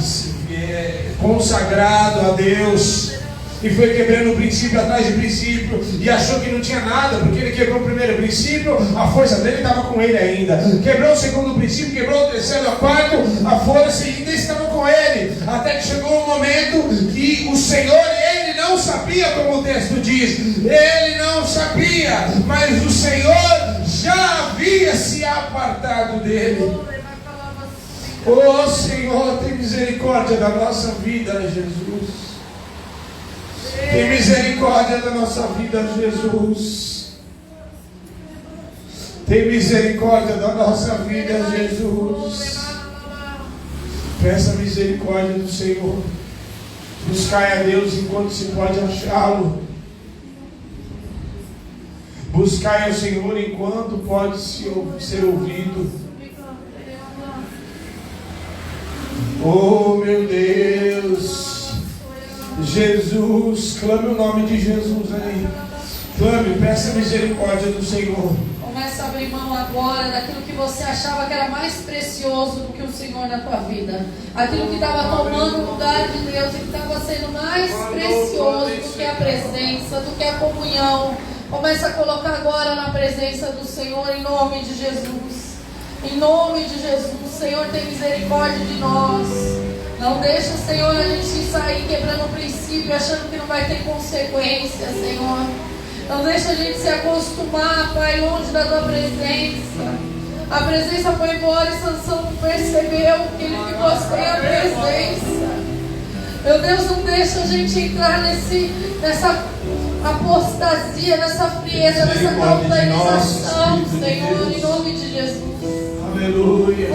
consagrado a Deus, e foi quebrando princípio atrás de princípio, e achou que não tinha nada, porque ele quebrou o primeiro princípio, a força dele estava com ele ainda. Quebrou o segundo princípio, quebrou o terceiro, o quarto, a força ainda estava com ele, até que chegou um momento que o Senhor, ele não sabia, como o texto diz, ele não sabia, mas o Senhor já havia se apartado dele. Oh Senhor, tem misericórdia da nossa vida, Jesus. Tem misericórdia da nossa vida, Jesus. Tem misericórdia da nossa vida, Jesus. Peça a misericórdia do Senhor. Buscai a Deus enquanto se pode achá-lo. Buscai ao Senhor enquanto pode ser ouvido. Oh meu Deus, Jesus, clame o nome de Jesus aí. Clame, peça misericórdia do Senhor. Começa a abrir mão agora daquilo que você achava que era mais precioso do que o Senhor na tua vida. Aquilo que estava tomando o lugar de Deus e que estava sendo mais precioso do que a presença, do que a comunhão. Começa a colocar agora na presença do Senhor em nome de Jesus. Em nome de Jesus, Senhor, tem misericórdia de nós. Não deixa, Senhor, a gente sair quebrando o princípio, achando que não vai ter consequência, Senhor. Não deixa a gente se acostumar, Pai, longe da Tua presença. A presença foi embora e Sansão percebeu que ele ficou sem a presença. Meu Deus, não deixa a gente entrar nessa apostasia, nessa frieza, nessa cauterização, Senhor, em nome de Jesus. Aleluia.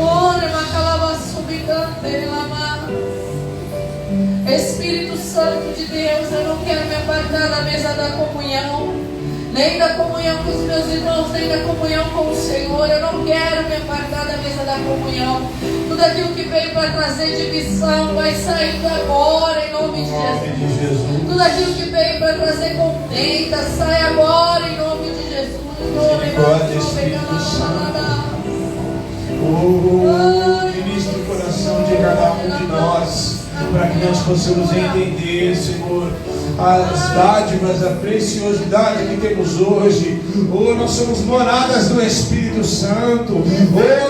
Espírito Santo de Deus, eu não quero me apartar da mesa da comunhão, nem da comunhão com os meus irmãos, nem da comunhão com o Senhor. Eu não quero me apartar da mesa da comunhão. Tudo aquilo que veio para trazer divisão vai saindo agora, em nome de Jesus. Tudo aquilo que veio para trazer contenda, sai agora, em nome de Jesus. Ministra o coração de cada um de nós, para que nós possamos entender, Senhor, as dádivas, a preciosidade que temos hoje. Nós somos moradas do Espírito Santo.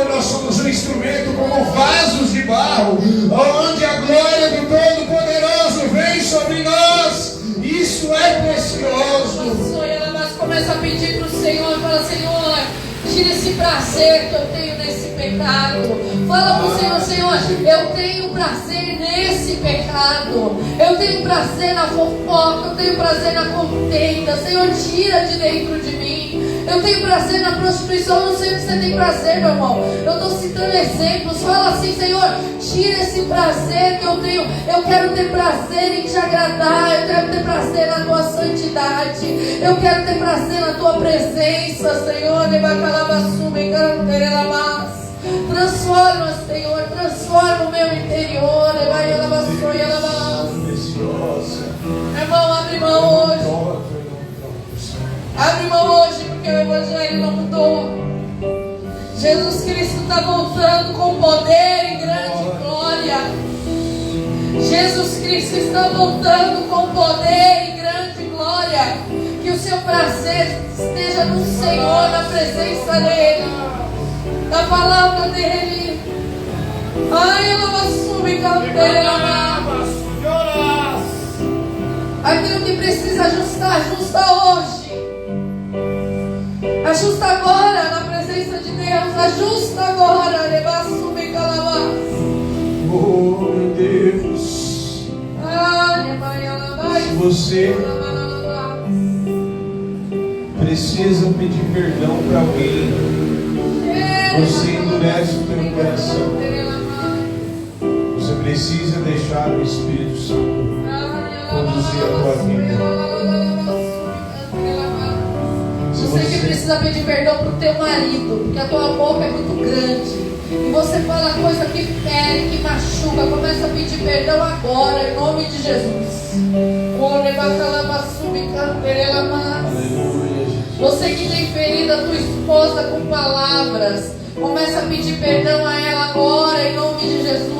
Nós somos um instrumento como vasos de barro, onde a glória do Todo-Poderoso vem sobre nós. Isso é precioso. Começa a pedir para o Senhor, fala: Senhor, tira esse prazer que eu tenho nesse pecado. Fala para o Senhor: Senhor, eu tenho prazer nesse pecado. Eu tenho prazer na fofoca, eu tenho prazer na contenda. Senhor, tira de dentro de mim. Eu tenho prazer na prostituição. Eu não sei o que você tem prazer, meu irmão. Eu estou citando exemplos. Fala assim: Senhor, tira esse prazer que eu tenho. Eu quero ter prazer em te agradar. Eu quero ter prazer na tua santidade. Eu quero ter prazer na tua presença, Senhor. Transforma, Senhor, transforma o meu interior. Irmão, abre mão hoje. Abre mão hoje, porque o Evangelho não mudou. Jesus Cristo está voltando com poder e grande glória. Jesus Cristo está voltando com poder e grande glória. Que o seu prazer esteja no Senhor, na presença dEle, na palavra dEle. Ai, ela vai subir, aquilo que precisa ajustar, ajusta hoje. Ajusta agora na presença de Deus. Ajusta agora. Oh, meu Deus. Se você precisa pedir perdão para alguém, você endurece o teu coração. Você precisa deixar o Espírito Santo conduzir a tua vida. Você que precisa pedir perdão para o teu marido, porque a tua boca é muito grande e você fala coisa que fere, que machuca. Começa a pedir perdão agora, em nome de Jesus. Você que tem ferido a tua esposa com palavras, começa a pedir perdão a ela agora, em nome de Jesus.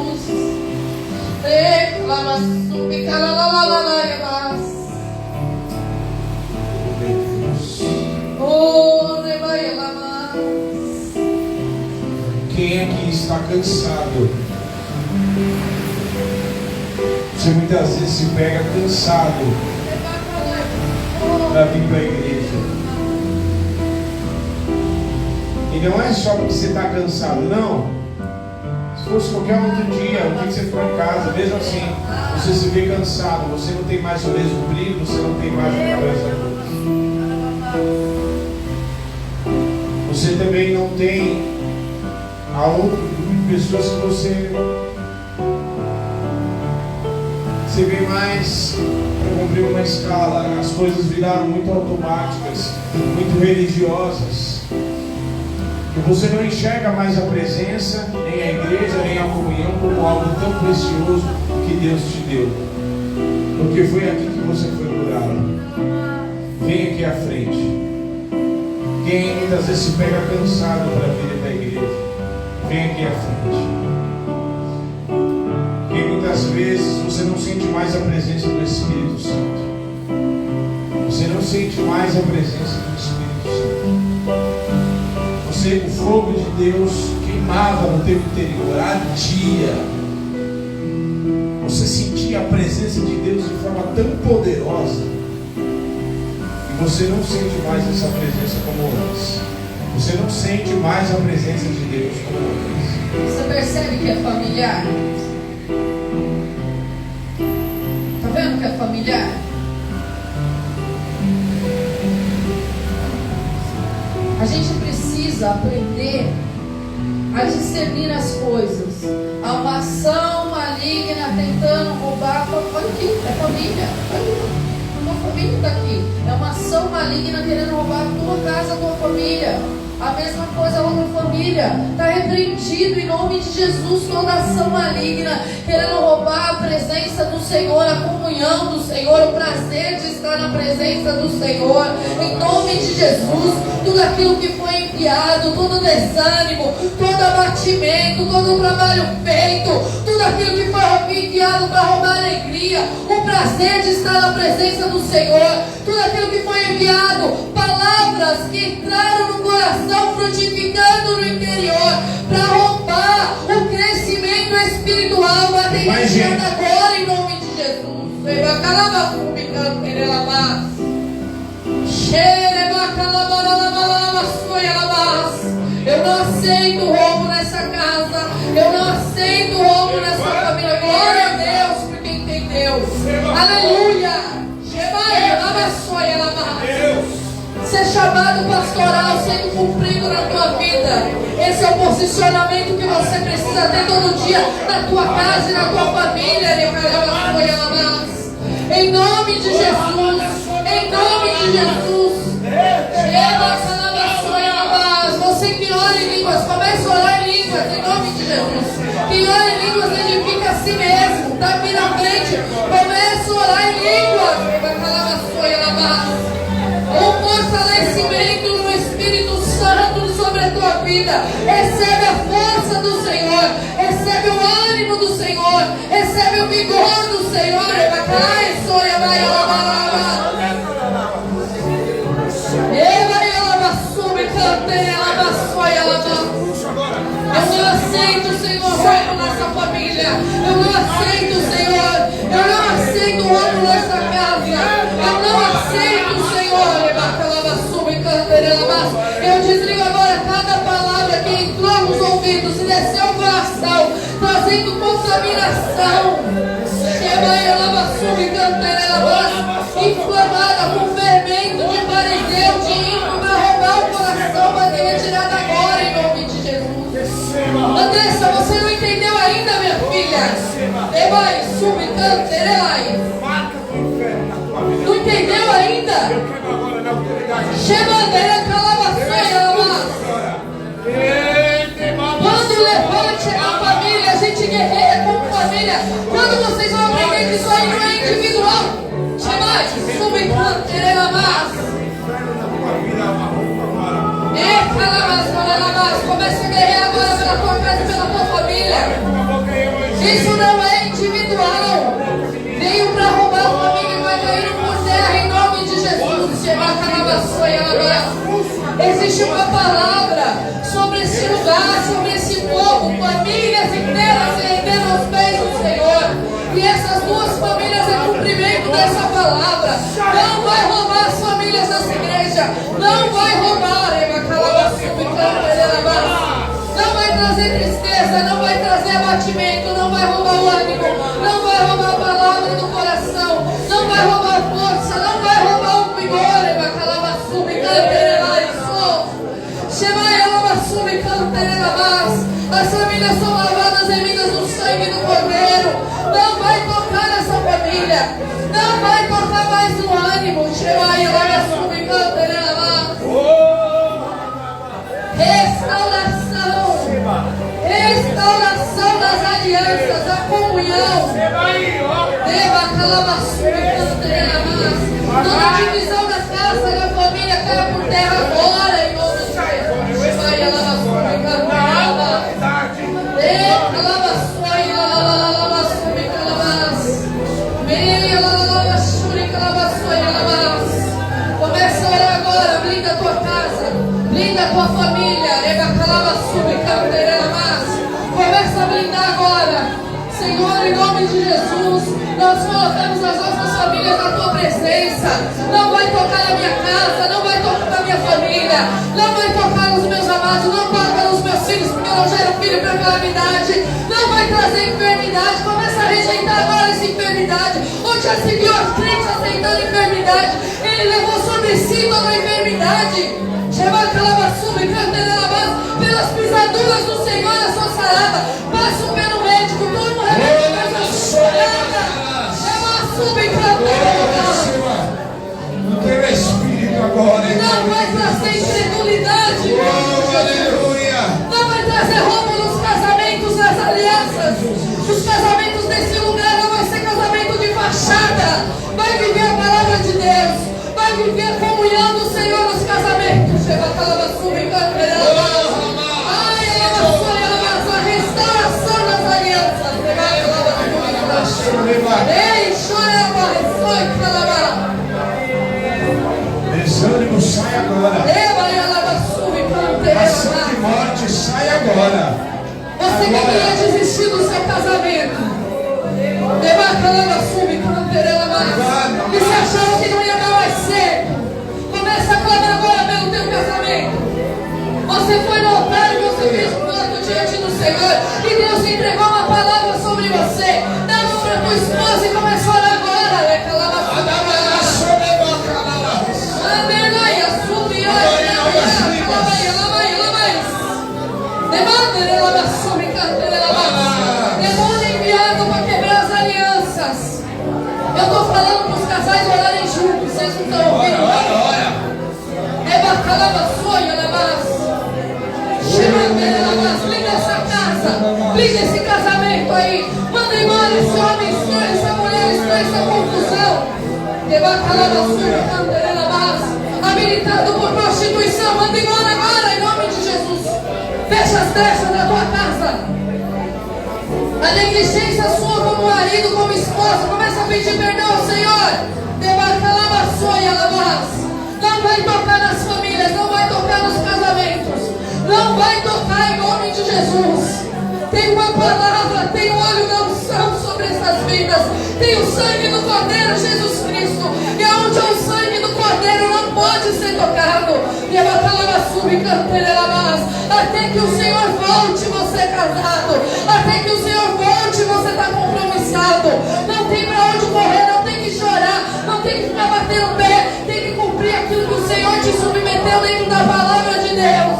Quem aqui está cansado? Você muitas vezes se pega cansado para vir para a igreja. E não é só porque você está cansado, não. Se fosse qualquer outro dia, o dia que você for em casa, mesmo assim, você se vê cansado, você não tem mais o mesmo brilho, você não tem mais o cabelo. Você também não tem a outro grupo de pessoas que você vê mais para cumprir uma escala. As coisas viraram muito automáticas, muito religiosas. E você não enxerga mais a presença, nem a igreja, nem a comunhão como algo tão precioso que Deus te deu. Porque foi aqui que você foi curado. Vem aqui à frente. Quem muitas vezes se pega cansado para vir para a igreja, vem aqui à frente. Quem muitas vezes você não sente mais a presença do Espírito Santo, você não sente mais a presença do Espírito Santo. O fogo de Deus queimava no teu interior, ardia. Você sentia a presença de Deus de forma tão poderosa. E você não sente mais essa presença como antes. Você não sente mais a presença de Deus como antes. Você percebe que é familiar? Tá vendo que é familiar? A gente precisa aprender a discernir as coisas. Há uma ação maligna tentando roubar. Olha aqui, é família. Olha, uma família está aqui. É uma ação maligna querendo roubar a tua casa, a tua família. A mesma coisa a outra família. Está repreendido em nome de Jesus toda ação maligna querendo roubar a presença do Senhor, a comunhão do Senhor, o prazer de estar na presença do Senhor. Em nome de Jesus, tudo aquilo que foi enviado, todo desânimo, todo abatimento, todo trabalho feito, tudo aquilo que foi enviado para roubar a alegria, o prazer de estar na presença do Senhor, tudo aquilo que foi enviado, palavras que entraram no coração, frutificando no interior, para roubar o crescimento espiritual, vai ter retirado agora em nome de Jesus. Eu não aceito roubo nessa casa, eu não aceito roubo nessa família. Glória a Deus por quem tem Deus. Aleluia. Ser chamado pastoral sendo cumprido na tua vida. Esse é o posicionamento que você precisa ter todo dia na tua casa e na tua família. Em nome de Jesus, em nome de Jesus. Você que ora em línguas, comece a orar em línguas, em nome de Jesus. Quem ora em línguas edifica a si mesmo, está aqui na frente. Comece a orar em línguas. Um fortalecimento no Espírito Santo sobre a tua vida. Recebe a força do Senhor, recebe o ânimo do Senhor, recebe o vigor do Senhor. Eu não aceito, Senhor, roubo nessa família. Eu não aceito, Senhor. Eu não aceito roubo nessa casa. Eu não aceito, Senhor. Eu desligo agora cada palavra que entrou nos ouvidos e desceu o coração, trazendo contaminação. Inflamada com fermento de fariseu, de ímpio, para roubar o coração, vai ter retirado agora em nome de Jesus. Andressa, você não entendeu ainda, minha filha? Não entendeu ainda? Quando levante a família, a gente guerreia como família. Quando vocês vão aprender que isso aí não é individual. Comece a guerrear agora pela tua casa e pela tua família. Isso não é individual. Veio para roubar a família e vai cair por terra em nome de Jesus. Existe uma palavra sobre esse lugar, sobre esse povo. Famílias inteiras se renderam aos pés do Senhor. E essas duas famílias é cumprimento dessa palavra. Não vai roubar as famílias dessa igreja. Não vai roubar. Não vai trazer tristeza, não vai trazer abatimento, não vai roubar o ânimo, não vai roubar a palavra do coração, não vai roubar a força, não vai roubar o vigor. As famílias são lavadas em vidas do sangue do Cordeiro. Não vai tocar nessa família, não vai tocar mais no ânimo. Restauração das alianças, a comunhão. Toda divisão da casa, da família, caia por terra agora, em nome de Jesus. Começa a orar agora, blinda a tua casa, blinda a tua família. Reba calaba sube, canteira. Nós colocamos as nossas famílias na tua presença. Não vai tocar na minha casa, não vai tocar na minha família, não vai tocar nos meus amados, não toca nos meus filhos, porque eu não gero filho para calamidade. Não vai trazer enfermidade. Começa a rejeitar agora essa enfermidade. Onde já se viu a crente aceitando enfermidade, ele levou sobre si toda a enfermidade. Pelas pisaduras do Senhor, a sua sarada. Passam pelo médico, todo mundo o teu espírito agora. Não vai trazer incredulidade. Aleluia. Não vai trazer roubo nos casamentos, nas alianças. Os casamentos desse lugar não vai ser casamento de fachada. Vai viver a palavra de Deus. Vai viver a comunhão do Senhor nos casamentos. Restauração das alianças. Ei, desânimo, sai agora. Ação de morte, sai agora. Você que queria desistir do seu casamento, e se achava que não ia dar mais certo, começa a clamar agora pelo teu casamento. Você foi no altar e você fez um voto diante do Senhor, e Deus entregou uma palavra sobre você. Dá a mão para tua esposa e começa a orar agora. Demônio enviado para quebrar as alianças. Eu estou falando para os casais orarem juntos. Vocês não estão ouvindo? Liga essa casa, liga esse casamento aí. Manda embora esse homem estranho, essa mulher estranha, essa confusão. Habilitado por prostituição, manda embora agora em nome de Jesus. Fecha as brechas da tua casa. A negligência sua como marido, como esposa, começa a pedir perdão ao Senhor. Não vai tocar nas famílias, não vai tocar nos casamentos, não vai tocar em nome de Jesus. Tem uma palavra, tem um óleo da unção sobre essas vidas, tem o sangue do Cordeiro Jesus Cristo, e onde há o sangue do Cordeiro não pode ser tocado. Até que o Senhor volte, você é casado, até que o Senhor volte, você está compromissado. Não tem para onde correr, não tem que chorar, não tem que ficar batendo pé, tem que cumprir aquilo que o Senhor te submeteu dentro da palavra de Deus.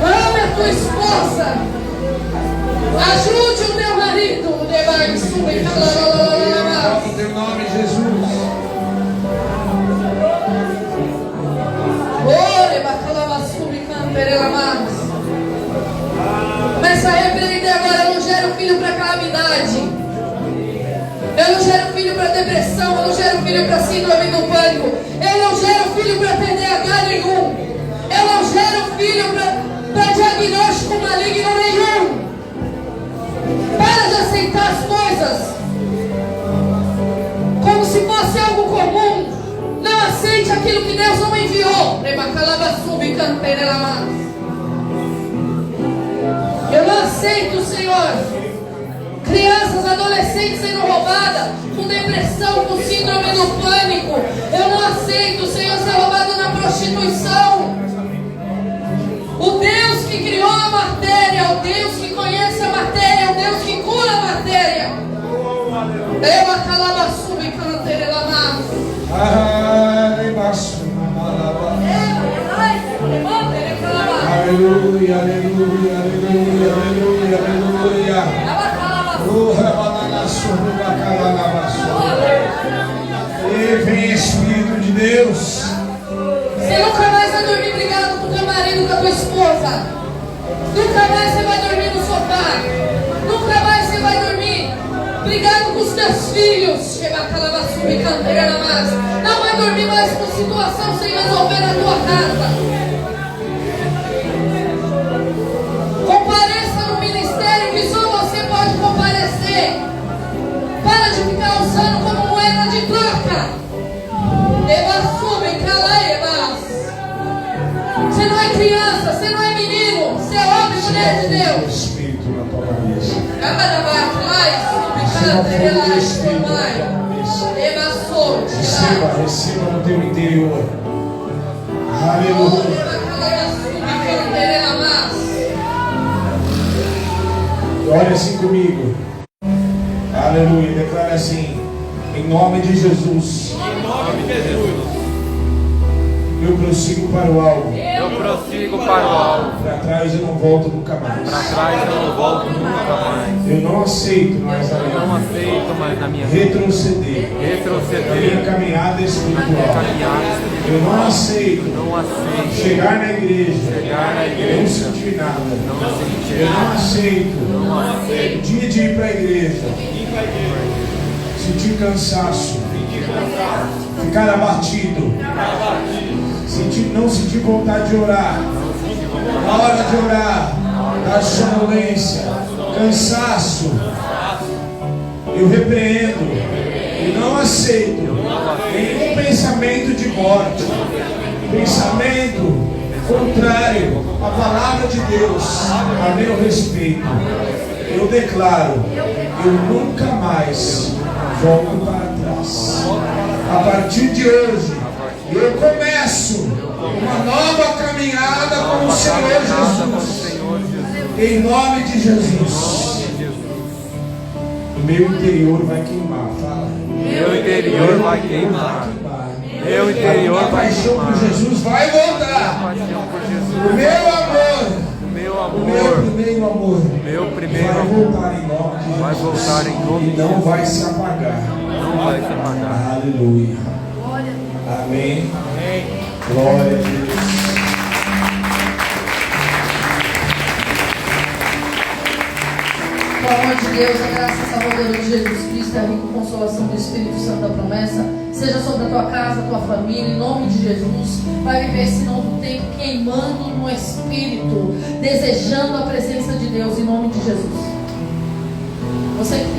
Ame a tua esposa, ajude o teu marido. Em teu nome, Jesus. Começa a repreender agora. Eu não gero filho para calamidade, eu não gero filho para depressão, eu não gero filho para síndrome do pânico, eu não gero filho para TDAH nenhum, eu não gero filho para diagnóstico maligno nenhum. Para de aceitar as coisas como se fosse algo comum. Não aceite aquilo que Deus não enviou. Eu não aceito, Senhor, crianças, adolescentes sendo roubadas com depressão, com síndrome do pânico. Eu não aceito, Senhor, ser roubado na prostituição. O Deus que criou a matéria, o Deus que conhece a matéria, o Deus que cura a matéria. Aleluia, aleluia, aleluia, aleluia, aleluia. E vem Espírito de Deus. Você nunca mais vai dormir brigado com o teu marido, com a tua esposa. Nunca mais você vai dormir no sofá. Nunca mais você vai dormir brigado com os teus filhos. Não vai dormir mais com situação sem resolver na tua casa. Compareça no ministério que só você pode comparecer. Para de ficar usando como moeda de troca. Você não é criança, você não é menino, você é homem e mulher de Deus. Espírito na tua cabeça. Receba no teu interior. Aleluia. Olha assim comigo. Aleluia. Declara assim: em nome de Jesus. Em nome de Jesus. Eu prossigo para o alvo. Eu prossigo para o alvo. Para trás eu não volto nunca mais. Para trás eu não volto nunca mais. Eu não aceito mais a Eu não minha aceito mais na minha vida retroceder. Na minha retroceder caminhada na minha espiritual. caminhada Eu não espiritual. aceito Não aceito chegar na igreja chegar na e não igreja, sentir nada. não sentir Eu não nada. aceito Não aceito o dia de ir para a igreja, sentir cansaço, ficar abatido, não sentir vontade de orar. Na hora de orar, da sonolência, cansaço, eu repreendo e não aceito nenhum pensamento de morte, pensamento contrário à palavra de Deus a meu respeito. Eu declaro, eu nunca mais volto para trás. A partir de hoje, eu começo uma nova caminhada com o Senhor Jesus. Em nome de Jesus. O meu interior vai queimar. Fala. Meu interior vai queimar. Meu interior A vai paixão por queimar. Jesus vai voltar. Paixão por Jesus. O meu amor, Meu o meu amor, primeiro amor, meu primeiro vai amor voltar em nome de Jesus. vai voltar em nome E de não Jesus. vai se apagar. Não vai se apagar. Aleluia. Amém. Glória a Deus. Com o amor de Deus, a graça salvadora de Jesus Cristo, a rica consolação do Espírito Santo da promessa, seja sobre a tua casa, a tua família, em nome de Jesus. Vai viver esse novo tempo queimando no Espírito, desejando a presença de Deus, em nome de Jesus. Você que